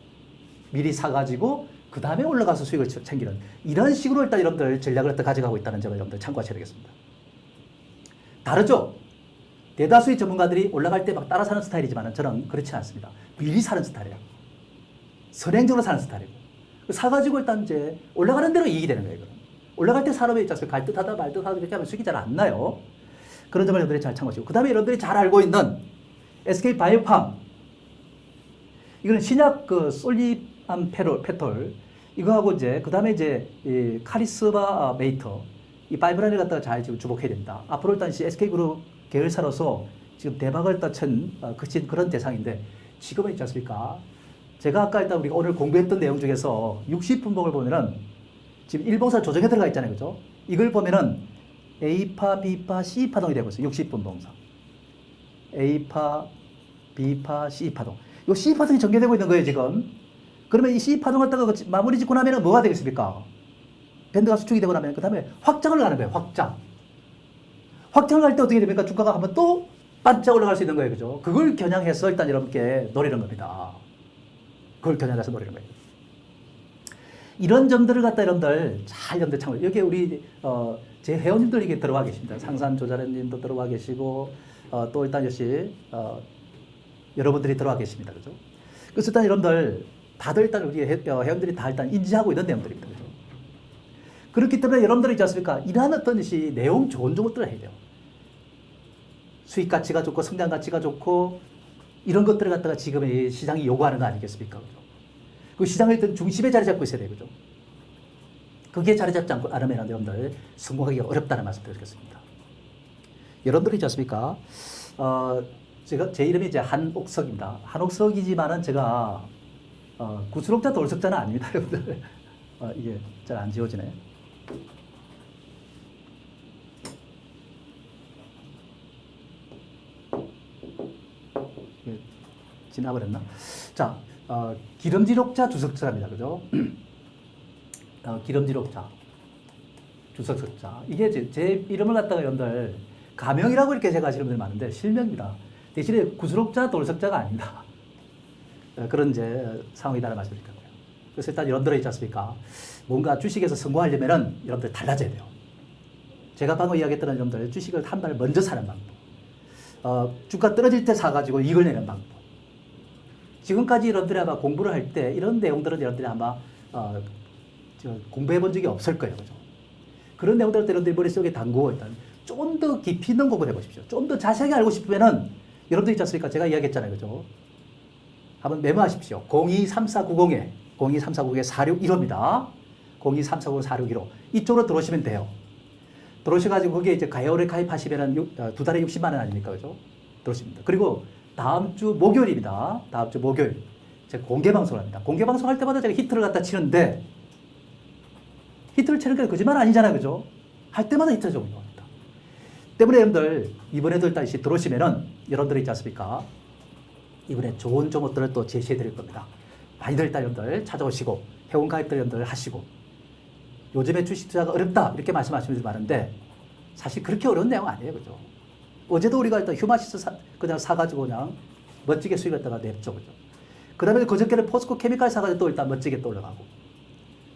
미리 사가지고 그 다음에 올라가서 수익을 챙기는 이런 식으로 일단 여러분들 전략을 일단 가져가고 있다는 점을 여러분들 참고하셔야 되겠습니다. 다르죠? 대다수의 전문가들이 올라갈 때 막 따라 사는 스타일이지만 저는 그렇지 않습니다. 미리 사는 스타일이에요. 선행적으로 사는 스타일이고. 사가지고 일단 이제 올라가는 대로 이익이 되는 거예요. 올라갈 때 사람이 있지 않습니까? 갈 듯하다 말 듯하다 이렇게 하면 수익이 잘 안 나요. 그런 점을 여러분들이 잘 참고하시고. 그 다음에 여러분들이 잘 알고 있는 SK 바이오팜. 이거는 신약 그 솔리암 페톨. 이거하고 이제, 그 다음에 이제, 이 카리스마 메이터. 이 파이브라인을 갖다가 잘 지금 주목해야 됩니다. 앞으로 일단 SK그룹 계열사로서 지금 대박을 친 그런 대상인데, 지금은 있지 않습니까? 제가 아까 일단 우리가 오늘 공부했던 내용 중에서 60분봉을 보면은 지금 일봉사 조정에 들어가 있잖아요. 그죠? 이걸 보면은 A파, B파, C파동이 되고 있어요. 60분봉상. A파, B파, C파동. 이 C파동이 전개되고 있는 거예요, 지금. 그러면 이 C파동 갖다가 마무리 짓고 나면은 뭐가 되겠습니까? 밴드가 수축이 되고 나면 그 다음에 확장을 가는 거예요, 확장. 확장을 갈 때 어떻게 됩니까? 주가가 한번 또 반짝 올라갈 수 있는 거예요, 그죠? 그걸 겨냥해서 일단 여러분께 노리는 겁니다. 그걸 겨냥해서 노리는 거예요. 이런 점들을 갖다 여러분들 잘 여러분들 참고. 여기에 우리, 제 회원님들 이게 들어와 계십니다. 상산 조자련님도 들어와 계시고, 또 일단 역시, 여러분들이 들어와 계십니다. 그죠? 그래서 일단 여러분들, 다들 일단 우리 회원들이 다 일단 인지하고 있는 내용들입니다. 그죠? 그렇기 때문에 여러분들이 있지 않습니까? 이러한 어떤 것이 내용 좋은 것들을 해야 돼요. 수익 가치가 좋고, 성장 가치가 좋고, 이런 것들을 갖다가 지금 이 시장이 요구하는 거 아니겠습니까? 그죠? 그 시장의 어떤 중심에 자리 잡고 있어야 돼요. 그죠? 그게 자리 잡지 않으면 여러분들 성공하기가 어렵다는 말씀 드리겠습니다. 여러분들이 있지 않습니까? 제 이름이 이제 한옥석입니다. 한옥석이지만은 제가, 구수록자 돌석자는 아닙니다. 여러분들. 이게 잘 안 지워지네. 지나버렸나? 자, 기름지록자 주석자입니다. 그죠? 기름지록자 주석자. 이게 제 이름을 갖다가 여러분들 가명이라고 이렇게 제가 하시는 분들 많은데 실명입니다. 대신에 구수록자 돌석자가 아닙니다. 그런 이제 상황이다라는 말씀을 드리고요. 그래서 일단 여러분들 있지 않습니까? 뭔가 주식에서 성공하려면은 여러분들 달라져야 돼요. 제가 방금 이야기했던 여러분들 주식을 한 발 먼저 사는 방법. 주가 떨어질 때 사가지고 이익을 내는 방법. 지금까지 여러분들이 아마 공부를 할 때 이런 내용들은 여러분들이 아마 공부해 본 적이 없을 거예요. 그죠? 그런 내용들을 여러분들이 머릿속에 담고 일단 좀 더 깊이 있는 공부를 해보십시오. 좀 더 자세하게 알고 싶으면은 여러분들 있지 않습니까? 제가 이야기했잖아요. 그죠? 한번 메모하십시오. 023490에 4615입니다. 0234904615 이쪽으로 들어오시면 돼요. 들어오셔가지고 거기에 이제 가요를 가입하시면은 두 달에 60만 원 아닙니까? 그죠? 들어오십니다. 그리고 다음 주 목요일입니다. 다음 주 목요일. 제가 공개 방송을 합니다. 공개 방송 할 때마다 제가 히트를 갖다 치는데, 히트를 치는 게 거짓말 아니잖아요. 그죠? 할 때마다 히트를 좀 합니다. 때문에 여러분들, 이번에도 다시 들어오시면은, 여러분들 있지 않습니까? 이번에 좋은 종목들을 또 제시해 드릴 겁니다. 많이들 일단 여러분들 찾아오시고, 회원 가입들 여러분들 하시고, 요즘에 주식 투자가 어렵다. 이렇게 말씀하시는 분들 많은데, 사실 그렇게 어려운 내용 아니에요. 그죠? 어제도 우리가 일단 휴마시스 그냥 사가지고 그냥 멋지게 수익했다가 냈죠. 그죠? 그 다음에 그저께는 포스코 케미칼 사가지고 또 일단 멋지게 또 올라가고.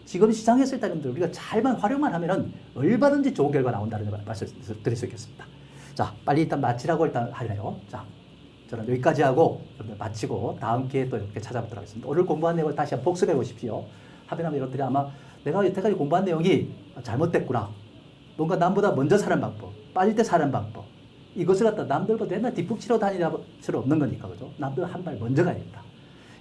지금 시장에서 일단 우리가 잘만 활용만 하면은 얼마든지 좋은 결과 나온다는 말씀 드릴 수 있겠습니다. 자, 빨리 일단 마치라고 일단 하네요. 자, 저는 여기까지 하고 마치고 다음 기회에 또 이렇게 찾아뵙도록 하겠습니다. 오늘 공부한 내용을 다시 한번 복습해 보십시오. 하면 여러분들이 아마 내가 여태까지 공부한 내용이 잘못됐구나. 뭔가 남보다 먼저 사는 방법, 빠질 때 사는 방법. 이것을 갖다 남들보다 맨날 뒷북치러 다니다 필요 없는 거니까, 그죠? 남들 한 발 먼저 가야 된다.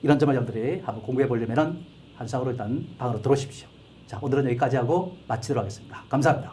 이런 점을 여러분들이 한번 공부해 보려면은 한상으로 일단 방으로 들어오십시오. 자, 오늘은 여기까지 하고 마치도록 하겠습니다. 감사합니다.